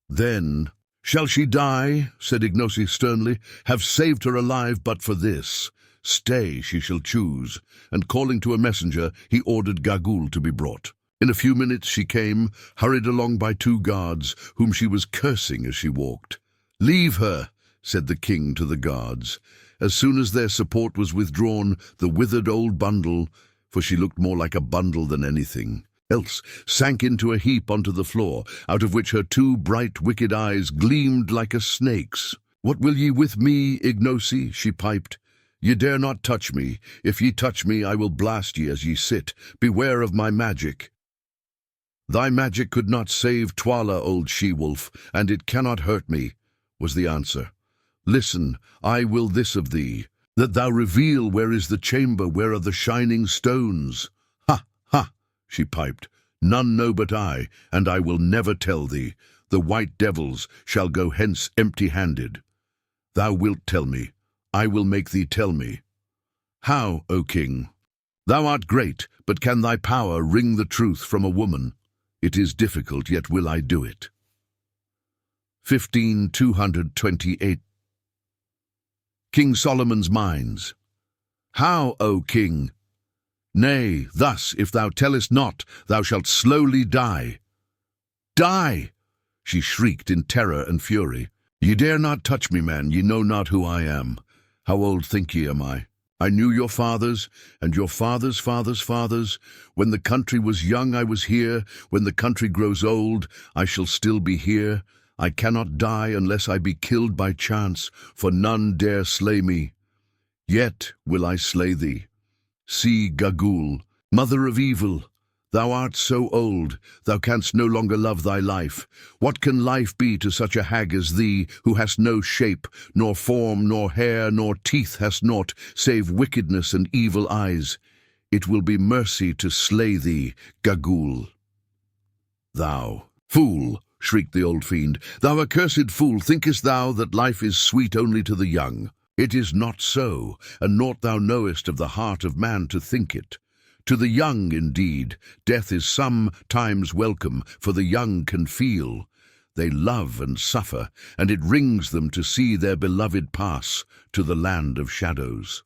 then... Shall she die, said Ignosi sternly, have saved her alive but for this. Stay she shall choose. And calling to a messenger, he ordered Gagul to be brought. In a few minutes she came, hurried along by 2 guards, whom she was cursing as she walked. Leave her, said the king to the guards. As soon as their support was withdrawn, the withered old bundle, for she looked more like a bundle than anything else, sank into a heap onto the floor, out of which her 2 bright wicked eyes gleamed like a snake's. What will ye with me, Ignosi? She piped. Ye dare not touch me. If ye touch me, I will blast ye as ye sit. Beware of my magic. Thy magic could not save Twala, old she-wolf, and it cannot hurt me, was the answer. Listen, I will this of thee, that thou reveal where is the chamber, where are the shining stones. Ha, ha, she piped. None know but I, and I will never tell thee. The white devils shall go hence empty-handed. Thou wilt tell me. I will make thee tell me. How, O king? Thou art great, but can thy power wring the truth from a woman? It is difficult, yet will I do it. 15,228. King Solomon's Mines. How, O king? Nay, thus, if thou tellest not, thou shalt slowly die. Die! She shrieked in terror and fury. Ye dare not touch me, man, ye know not who I am. How old think ye am I? I knew your fathers, and your fathers' fathers' fathers. When the country was young I was here, when the country grows old I shall still be here. I cannot die unless I be killed by chance, for none dare slay me. Yet will I slay thee. See, Gagul, mother of evil, thou art so old, thou canst no longer love thy life. What can life be to such a hag as thee, who hast no shape, nor form, nor hair, nor teeth hast naught, save wickedness and evil eyes? It will be mercy to slay thee, Gagul. Thou, fool, shrieked the old fiend, thou accursed fool, thinkest thou that life is sweet only to the young? It is not so, and naught thou knowest of the heart of man to think it. To the young, indeed, death is sometimes welcome, for the young can feel. They love and suffer, and it wrings them to see their beloved pass to the land of shadows.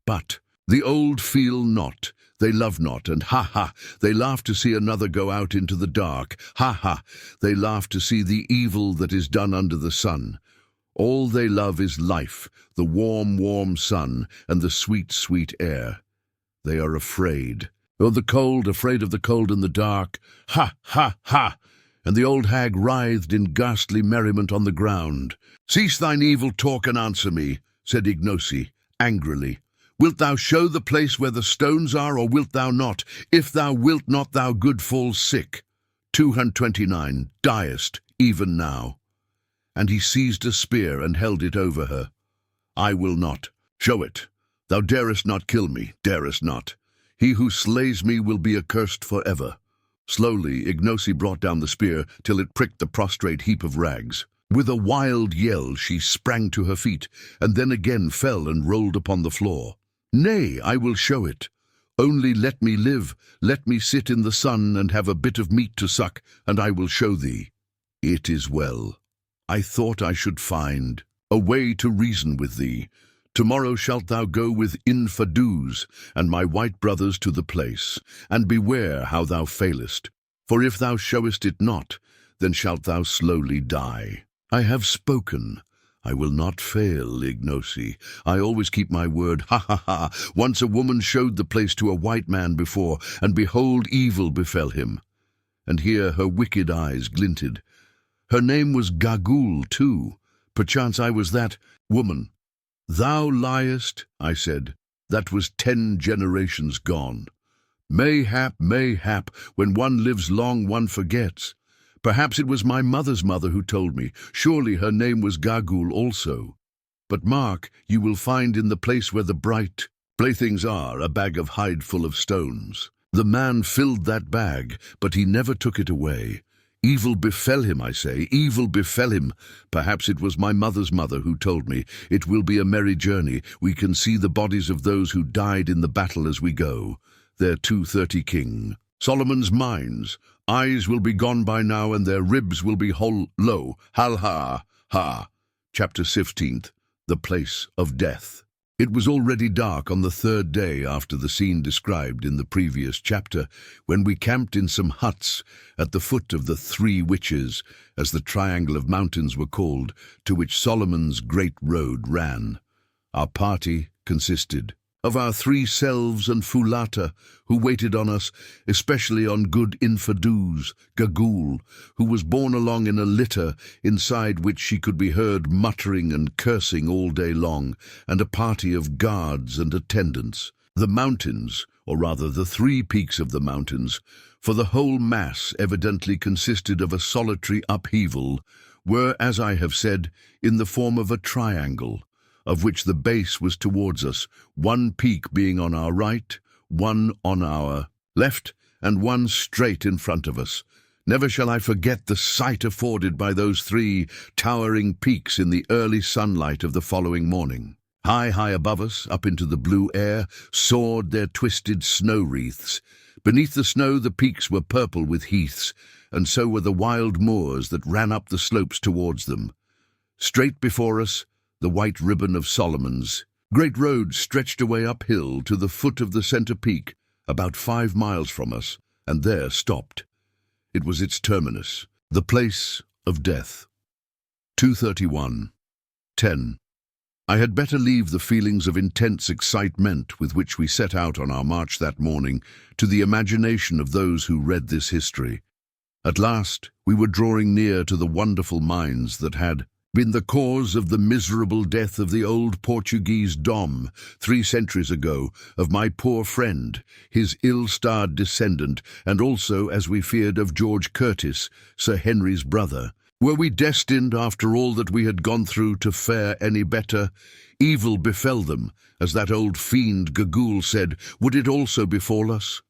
But the old feel not, they love not, and ha-ha, they laugh to see another go out into the dark. Ha-ha, they laugh to see the evil that is done under the sun. All they love is life, the warm, warm sun, and the sweet, sweet air. They are afraid. Oh, the cold, afraid of the cold and the dark. Ha, ha, ha! And the old hag writhed in ghastly merriment on the ground. Cease thine evil talk and answer me, said Ignosi, angrily. Wilt thou show the place where the stones are, or wilt thou not? If thou wilt not, thou good falls sick. 229, diest, even now. And he seized a spear and held it over her. I will not. Show it. Thou darest not kill me, darest not. He who slays me will be accursed forever. Slowly, Ignosi brought down the spear till it pricked the prostrate heap of rags. With a wild yell, she sprang to her feet, and then again fell and rolled upon the floor. Nay, I will show it. Only let me live, let me sit in the sun and have a bit of meat to suck, and I will show thee. It is well. I thought I should find. a way to reason with thee. Tomorrow shalt thou go with Infidus and my white brothers to the place, and beware how thou failest. For if thou showest it not, then shalt thou slowly die. I have spoken. I will not fail, Ignosi. I always keep my word. Ha ha ha! Once a woman showed the place to a white man before, and behold, evil befell him. And here her wicked eyes glinted. Her name was Gagul, too. Perchance I was that woman. Thou liest, I said. That was 10 generations gone. Mayhap, when one lives long one forgets. Perhaps it was my mother's mother who told me. Surely her name was Gagul also. But mark, you will find in the place where the bright playthings are a bag of hide full of stones. The man filled that bag, but he never took it away. Evil befell him, I say, evil befell him. Perhaps it was my mother's mother who told me. It will be a merry journey. We can see the bodies of those who died in the battle as we go. Their 230 king. Solomon's mines. Eyes will be gone by now, and their ribs will be whole. Lo, hal ha, ha. Chapter 15th. The Place of Death. It was already dark on the 3rd day after the scene described in the previous chapter, when we camped in some huts at the foot of the 3 witches, as the triangle of mountains were called, to which Solomon's great road ran. Our party consisted of our 3 selves and Fulata, who waited on us, especially on good Infidus, Gagul, who was borne along in a litter, inside which she could be heard muttering and cursing all day long, and a party of guards and attendants. The mountains, or rather the 3 peaks of the mountains, for the whole mass evidently consisted of a solitary upheaval, were, as I have said, in the form of a triangle, of which the base was towards us, 1 peak being on our right, 1 on our left, and 1 straight in front of us. Never shall I forget the sight afforded by those 3 towering peaks in the early sunlight of the following morning. High above us, up into the blue air, soared their twisted snow wreaths. Beneath the snow the peaks were purple with heaths, and so were the wild moors that ran up the slopes towards them. Straight before us, the white ribbon of Solomon's great road stretched away uphill to the foot of the centre peak, about 5 miles from us, and there stopped. It was its terminus, the place of death. 2:31. 10. I had better leave the feelings of intense excitement with which we set out on our march that morning to the imagination of those who read this history. At last, we were drawing near to the wonderful mines that had been the cause of the miserable death of the old Portuguese Dom 3 centuries ago, of my poor friend, his ill-starred descendant, and also, as we feared, of George Curtis, Sir Henry's brother. Were we destined, after all that we had gone through, to fare any better? Evil befell them, as that old fiend Gagul said. Would it also befall us?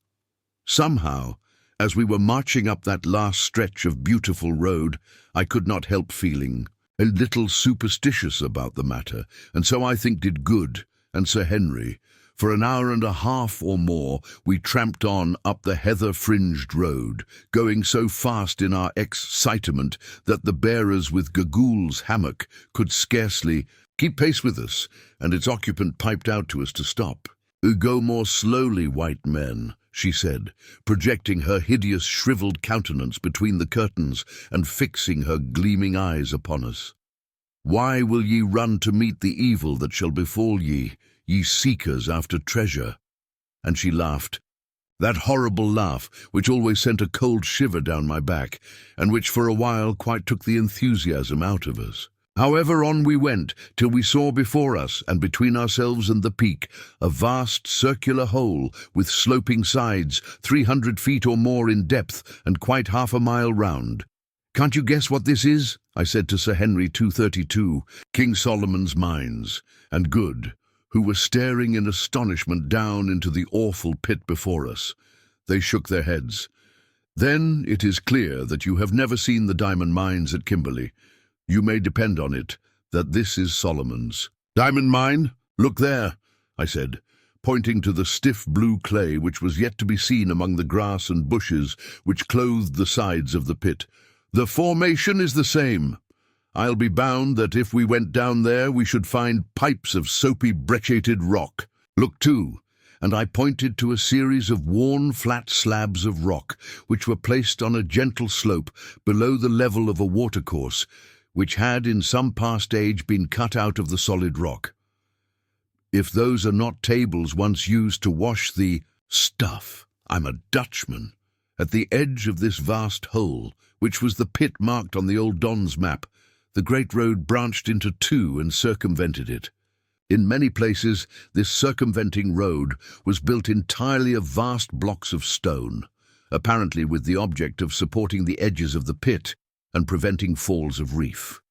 Somehow, as we were marching up that last stretch of beautiful road, I could not help feeling a little superstitious about the matter, and so I think did Good and Sir Henry. For an hour and a half or more we tramped on up the heather-fringed road, going so fast in our excitement that the bearers with Gagul's hammock could scarcely keep pace with us, and its occupant piped out to us to stop. "Go more slowly, white men," she said, projecting her hideous shriveled countenance between the curtains and fixing her gleaming eyes upon us. "Why will ye run to meet the evil that shall befall ye, ye seekers after treasure?" And she laughed, that horrible laugh which always sent a cold shiver down my back, and which for a while quite took the enthusiasm out of us. However, on we went, till we saw before us, and between ourselves and the peak, a vast circular hole with sloping sides, 300 feet or more in depth, and quite half a mile round. "Can't you guess what this is?" I said to Sir Henry 232, King Solomon's mines, and Good, who were staring in astonishment down into the awful pit before us. They shook their heads. "Then it is clear that you have never seen the diamond mines at Kimberley. You may depend on it that this is Solomon's." "Diamond mine? Look there," I said, pointing to the stiff blue clay which was yet to be seen among the grass and bushes which clothed the sides of the pit. "The formation is the same." I'll be bound that if we went down there we should find pipes of soapy brecciated rock. Look too." And I pointed to a series of worn flat slabs of rock which were placed on a gentle slope below the level of a watercourse, which had in some past age been cut out of the solid rock. "If those are not tables once used to wash the stuff, I'm a Dutchman." At the edge of this vast hole, which was the pit marked on the old Don's map, the great road branched into two and circumvented it. In many places, this circumventing road was built entirely of vast blocks of stone, apparently with the object of supporting the edges of the pit and preventing falls of reef.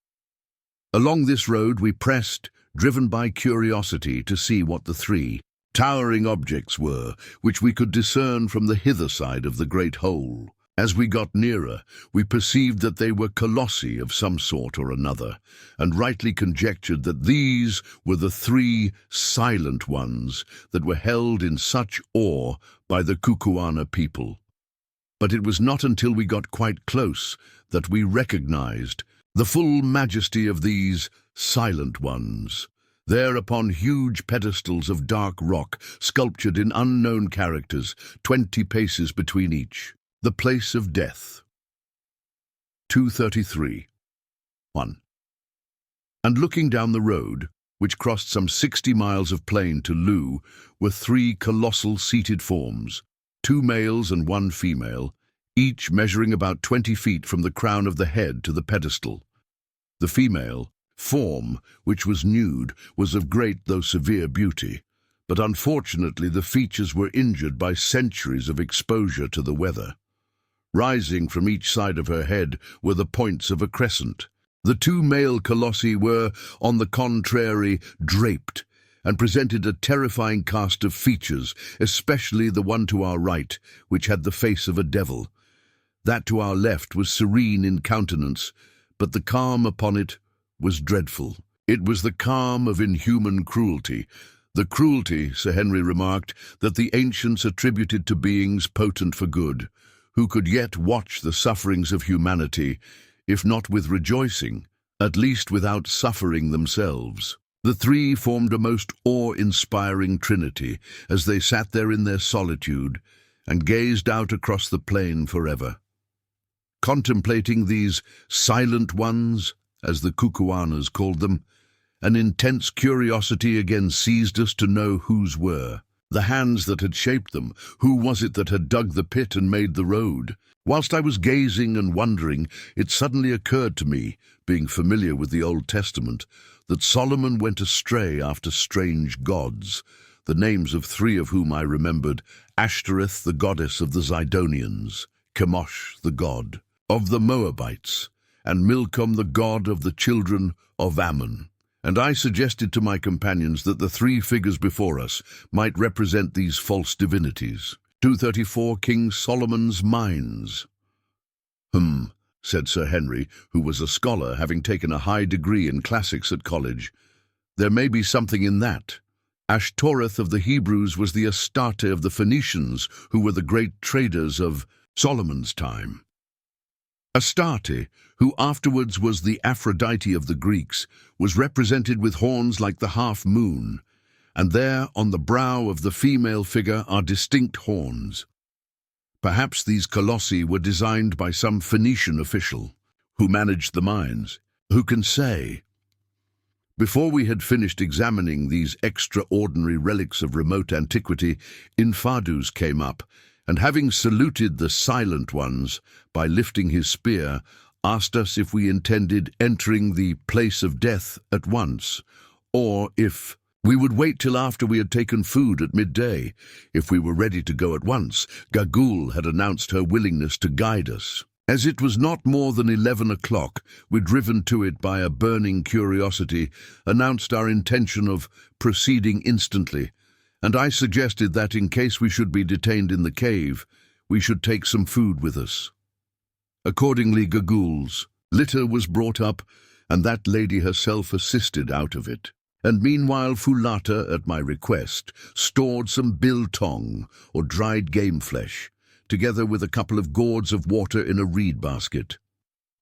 Along this road we pressed, driven by curiosity to see what the three towering objects were, which we could discern from the hither side of the great hole. As we got nearer, we perceived that they were colossi of some sort or another, and rightly conjectured that these were the three silent ones that were held in such awe by the Kukuana people. But it was not until we got quite close that we recognized the full majesty of these silent ones, there upon huge pedestals of dark rock, sculptured in unknown characters, 20 paces between each. The place of death. 233. 1. And looking down the road, which crossed some 60 miles of plain to Lu, were three colossal seated forms, 2 males and 1 female, each measuring about 20 feet from the crown of the head to the pedestal. The female form, which was nude, was of great though severe beauty, but unfortunately the features were injured by centuries of exposure to the weather. Rising from each side of her head were the points of a crescent. The 2 male colossi were, on the contrary, draped, and presented a terrifying cast of features, especially the one to our right, which had the face of a devil. That to our left was serene in countenance, but the calm upon it was dreadful. It was the calm of inhuman cruelty, the cruelty, Sir Henry remarked, that the ancients attributed to beings potent for good, who could yet watch the sufferings of humanity, if not with rejoicing, at least without suffering themselves. The three formed a most awe-inspiring trinity as they sat there in their solitude and gazed out across the plain forever. Contemplating these silent ones, as the Kukuanas called them, an intense curiosity again seized us to know whose were the hands that had shaped them. Who was it that had dug the pit and made the road? Whilst I was gazing and wondering, it suddenly occurred to me, being familiar with the Old Testament, that Solomon went astray after strange gods, the names of 3 of whom I remembered: Ashtoreth, the goddess of the Zidonians; Chemosh, the god of the Moabites; and Milcom, the god of the children of Ammon. And I suggested to my companions that the 3 figures before us might represent these false divinities. 234. King Solomon's Mines. Said Sir Henry, who was a scholar, having taken a high degree in classics at college. There may be something in that. Ashtoreth of the Hebrews was the Astarte of the Phoenicians, who were the great traders of Solomon's time. Astarte, who afterwards was the Aphrodite of the Greeks, was represented with horns like the half-moon, and there on the brow of the female figure are distinct horns. Perhaps these colossi were designed by some Phoenician official who managed the mines. Who can say? Before we had finished examining these extraordinary relics of remote antiquity, Infadus came up, and having saluted the silent ones by lifting his spear, asked us if we intended entering the place of death at once, or if we would wait till after we had taken food at midday. If we were ready to go at once, Gagul had announced her willingness to guide us. As it was not more than 11 o'clock, we, driven to it by a burning curiosity, announced our intention of proceeding instantly, and I suggested that in case we should be detained in the cave, we should take some food with us. Accordingly, Gagul's litter was brought up, and that lady herself assisted out of it. And meanwhile Fulata, at my request, stored some biltong, or dried game flesh, together with a couple of gourds of water in a reed basket.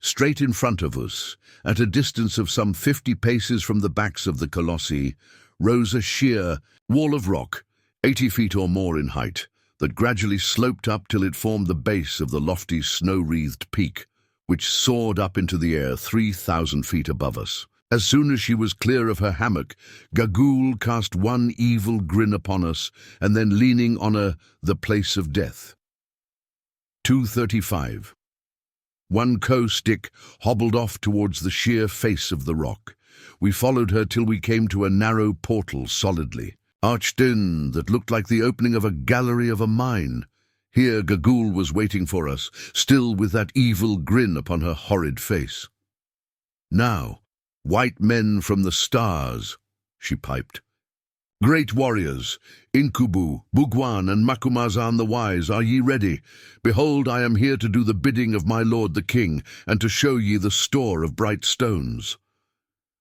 Straight in front of us, at a distance of some 50 paces from the backs of the colossi, rose a sheer wall of rock, 80 feet or more in height, that gradually sloped up till it formed the base of the lofty snow-wreathed peak, which soared up into the air 3,000 feet above us. As soon as she was clear of her hammock, Gagool cast one evil grin upon us, and then leaning on the place of death. 2:35. One co-stick hobbled off towards the sheer face of the rock. We followed her till we came to a narrow portal solidly arched in that looked like the opening of a gallery of a mine. Here Gagool was waiting for us, still with that evil grin upon her horrid face. "Now, white men from the stars," she piped. "Great warriors, Inkubu, Bugwan, and Macumazahn the Wise, are ye ready? Behold, I am here to do the bidding of my lord the king, and to show ye the store of bright stones."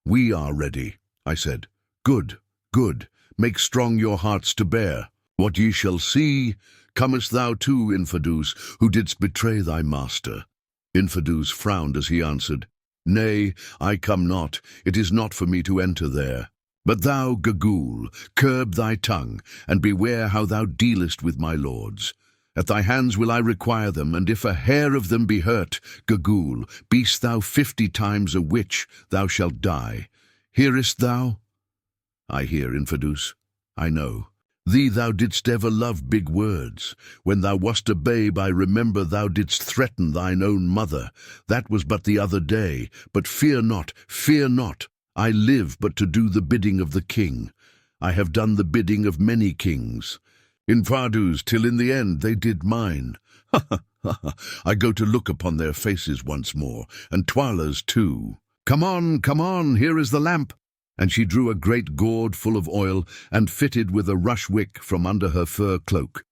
"We are ready," I said. "Good, good. Make strong your hearts to bear. What ye shall see, comest thou too, Infidus, who didst betray thy master?" Infidus frowned as he answered, "Nay, I come not. It is not for me to enter there. But thou, Gagool, curb thy tongue, and beware how thou dealest with my lords. At thy hands will I require them, and if a hair of them be hurt, Gagool, be'st thou 50 times a witch, thou shalt die. Hearest thou?" "I hear, Infidus. I know. Thee thou didst ever love big words. When thou wast a babe, I remember thou didst threaten thine own mother. That was but the other day. But fear not, fear not. I live but to do the bidding of the king. I have done the bidding of many kings. In Fardu's, till in the end they did mine. Ha ha ha! I go to look upon their faces once more, and Twala's too. Come on, here is the lamp." And she drew a great gourd full of oil, and fitted with a rush wick from under her fur cloak.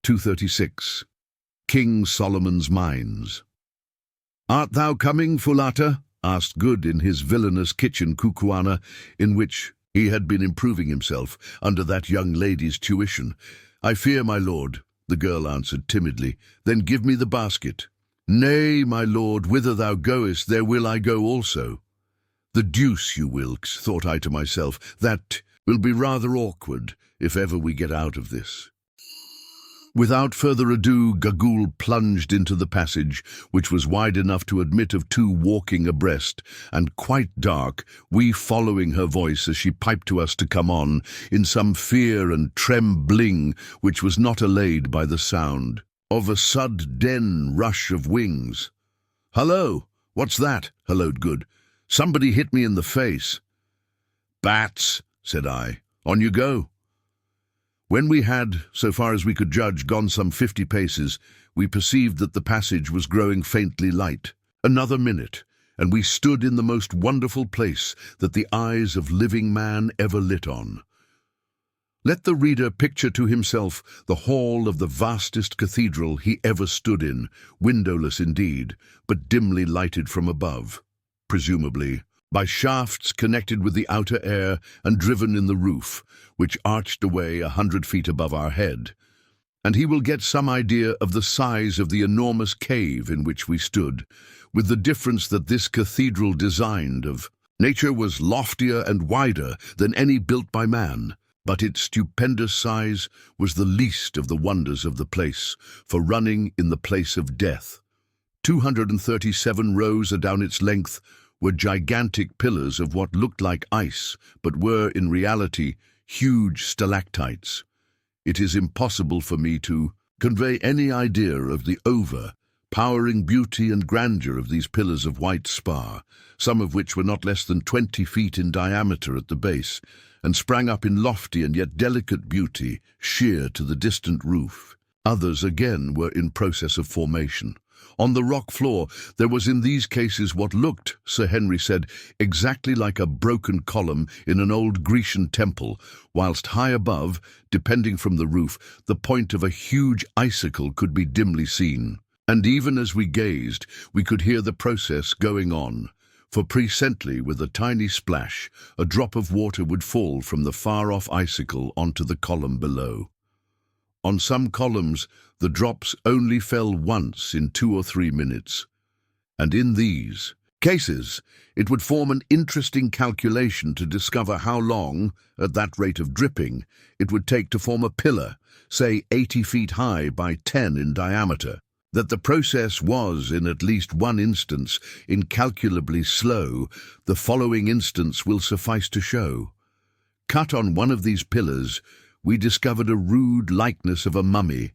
2:36. King Solomon's Mines. "Art thou coming, Fulata?" asked Good in his villainous kitchen kukuana, in which he had been improving himself under that young lady's tuition. "I fear, my lord," the girl answered timidly. "Then give me the basket." "Nay, my lord, whither thou goest, there will I go also." "The deuce you will," thought I to myself. "That will be rather awkward if ever we get out of this." Without further ado, Gagool plunged into the passage, which was wide enough to admit of 2 walking abreast, and quite dark, we following her voice as she piped to us to come on, in some fear and trembling which was not allayed by the sound of a sudden rush of wings. "Hullo! What's that?" halloed Good. "Somebody hit me in the face." "Bats," said I. "On you go." When we had, so far as we could judge, gone some 50 paces, we perceived that the passage was growing faintly light. Another minute, and we stood in the most wonderful place that the eyes of living man ever lit on. Let the reader picture to himself the hall of the vastest cathedral he ever stood in, windowless indeed, but dimly lighted from above, presumably by shafts connected with the outer air and driven in the roof, which arched away 100 feet above our head. And he will get some idea of the size of the enormous cave in which we stood, with the difference that this cathedral designed of nature was loftier and wider than any built by man, but its stupendous size was the least of the wonders of the place, for running in the place of death. 237 rows adown its length were gigantic pillars of what looked like ice, but were, in reality, huge stalactites. It is impossible for me to convey any idea of the overpowering beauty and grandeur of these pillars of white spar, some of which were not less than 20 feet in diameter at the base, and sprang up in lofty and yet delicate beauty, sheer to the distant roof. Others, again, were in process of formation. On the rock floor, there was in these cases what looked, Sir Henry said, exactly like a broken column in an old Grecian temple, whilst high above, depending from the roof, the point of a huge icicle could be dimly seen. And even as we gazed, we could hear the process going on, for presently, with a tiny splash, a drop of water would fall from the far-off icicle onto the column below. On some columns, the drops only fell once in 2 or 3 minutes, And in these cases, it would form an interesting calculation to discover how long, at that rate of dripping, it would take to form a pillar, say 80 feet high by 10 in diameter. That the process was, in at least one instance, incalculably slow, the following instance will suffice to show. Cut on one of these pillars, we discovered a rude likeness of a mummy,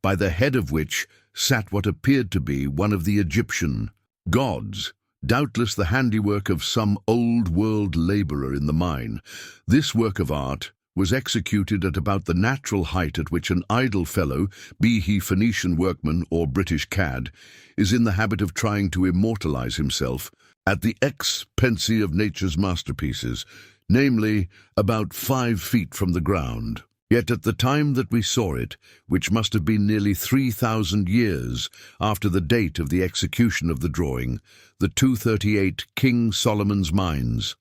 by the head of which sat what appeared to be one of the Egyptian gods, doubtless the handiwork of some old-world labourer in the mine. This work of art was executed at about the natural height at which an idle fellow, be he Phoenician workman or British cad, is in the habit of trying to immortalize himself at the expense of nature's masterpieces, namely, about 5 feet from the ground. Yet at the time that we saw it, which must have been nearly 3,000 years after the date of the execution of the drawing, the 238 King Solomon's Mines,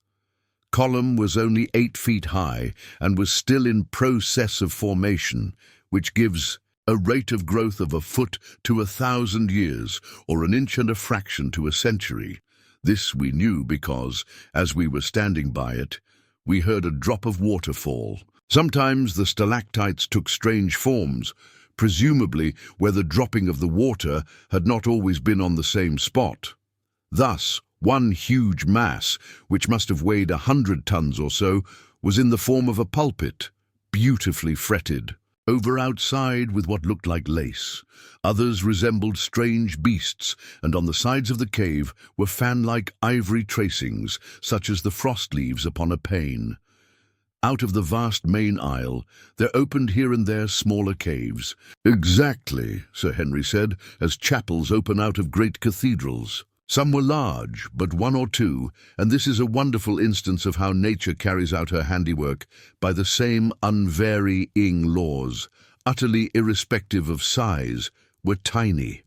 column was only 8 feet high and was still in process of formation, which gives a rate of growth of a foot to 1,000 years, or an inch and a fraction to a century. This we knew because, as we were standing by it, we heard a drop of water fall. Sometimes the stalactites took strange forms, presumably where the dropping of the water had not always been on the same spot. Thus, one huge mass, which must have weighed 100 tons or so, was in the form of a pulpit, beautifully fretted, over outside with what looked like lace. Others resembled strange beasts, and on the sides of the cave were fan-like ivory tracings, such as the frost leaves upon a pane. Out of the vast main aisle, there opened here and there smaller caves. Exactly, Sir Henry said, as chapels open out of great cathedrals. Some were large, but one or two, and this is a wonderful instance of how nature carries out her handiwork by the same unvarying laws, utterly irrespective of size, were tiny.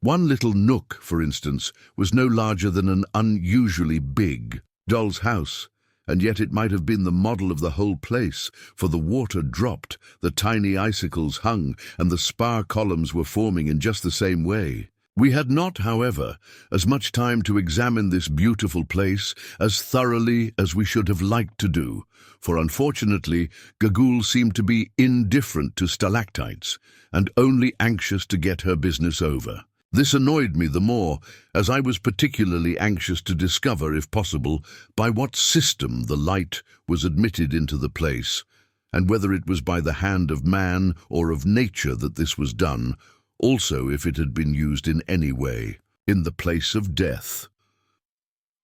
One little nook, for instance, was no larger than an unusually big doll's house, and yet it might have been the model of the whole place, for the water dropped, the tiny icicles hung, and the spar columns were forming in just the same way. We had not, however, as much time to examine this beautiful place as thoroughly as we should have liked to do, for unfortunately Gagul seemed to be indifferent to stalactites, and only anxious to get her business over. This annoyed me the more, as I was particularly anxious to discover, if possible, by what system the light was admitted into the place, and whether it was by the hand of man or of nature that this was done, also if it had been used in any way, in the place of death.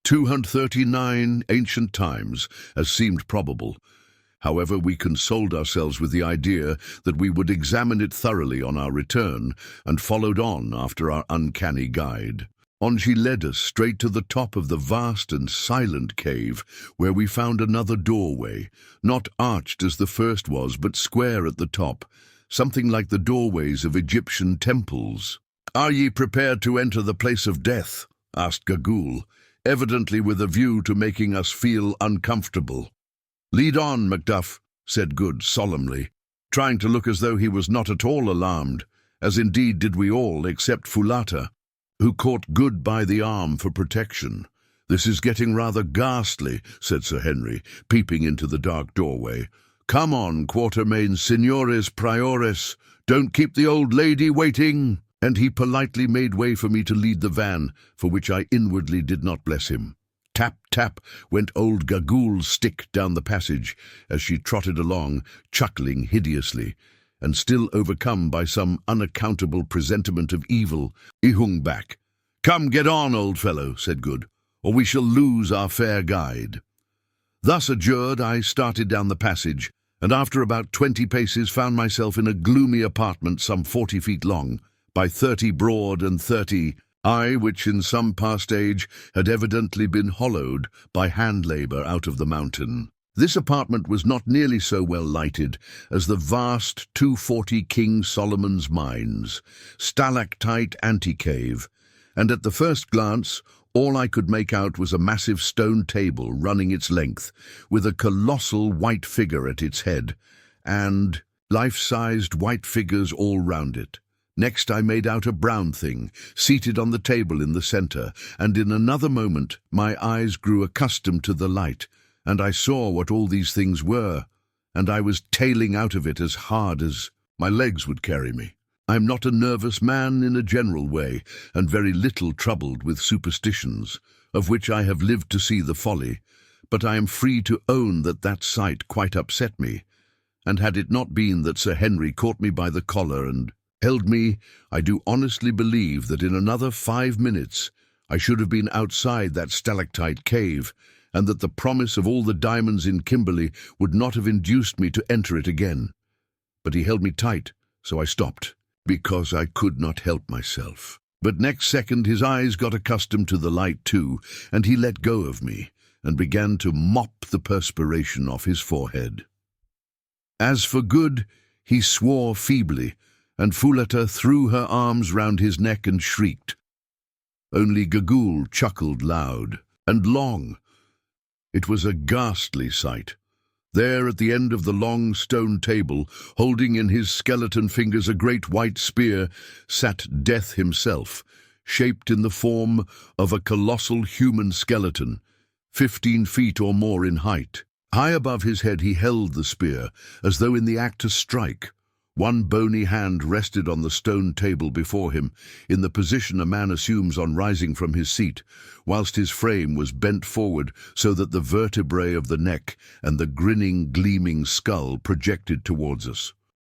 239 ancient times, as seemed probable. However, we consoled ourselves with the idea that we would examine it thoroughly on our return, and followed on after our uncanny guide. On she led us straight to the top of the vast and silent cave, where we found another doorway, not arched as the first was, but square at the top, something like the doorways of Egyptian temples. "Are ye prepared to enter the place of death?" asked Gagul, evidently with a view to making us feel uncomfortable. "Lead on, Macduff," said Good solemnly, trying to look as though he was not at all alarmed, as indeed did we all except Foulata, who caught Good by the arm for protection. "This is getting rather ghastly," said Sir Henry, peeping into the dark doorway. "Come on, Quatermain, signores priores, don't keep the old lady waiting." And he politely made way for me to lead the van, for which I inwardly did not bless him. Tap, tap, went old Gagul's stick down the passage, as she trotted along, chuckling hideously, and still overcome by some unaccountable presentiment of evil, he hung back. "Come, get on, old fellow," said Good, "or we shall lose our fair guide." Thus adjured, I started down the passage, and after about 20 paces found myself in a gloomy apartment some 40 feet long, by 30 broad and 30 high, which in some past age had evidently been hollowed by hand labour out of the mountain. This apartment was not nearly so well lighted as the vast 240 King Solomon's Mines, stalactite ante-cave, and at the first glance all I could make out was a massive stone table running its length, with a colossal white figure at its head, and life-sized white figures all round it. Next I made out a brown thing, seated on the table in the center, and in another moment my eyes grew accustomed to the light, and I saw what all these things were, and I was tailing out of it as hard as my legs would carry me. I am not a nervous man in a general way, and very little troubled with superstitions, of which I have lived to see the folly, but I am free to own that that sight quite upset me, and had it not been that Sir Henry caught me by the collar and held me, I do honestly believe that in another 5 minutes I should have been outside that stalactite cave, and that the promise of all the diamonds in Kimberley would not have induced me to enter it again. But he held me tight, so I stopped, because I could not help myself. But next second his eyes got accustomed to the light too, and he let go of me, and began to mop the perspiration off his forehead. As for good, he swore feebly, and Foulata threw her arms round his neck and shrieked. Only Gagool chuckled loud and long. It was a ghastly sight. There at the end of the long stone table, holding in his skeleton fingers a great white spear, sat Death himself, shaped in the form of a colossal human skeleton, 15 feet or more in height. High above his head he held the spear, as though in the act to strike. One bony hand rested on the stone table before him, in the position a man assumes on rising from his seat, whilst his frame was bent forward so that the vertebrae of the neck and the grinning, gleaming skull projected towards us.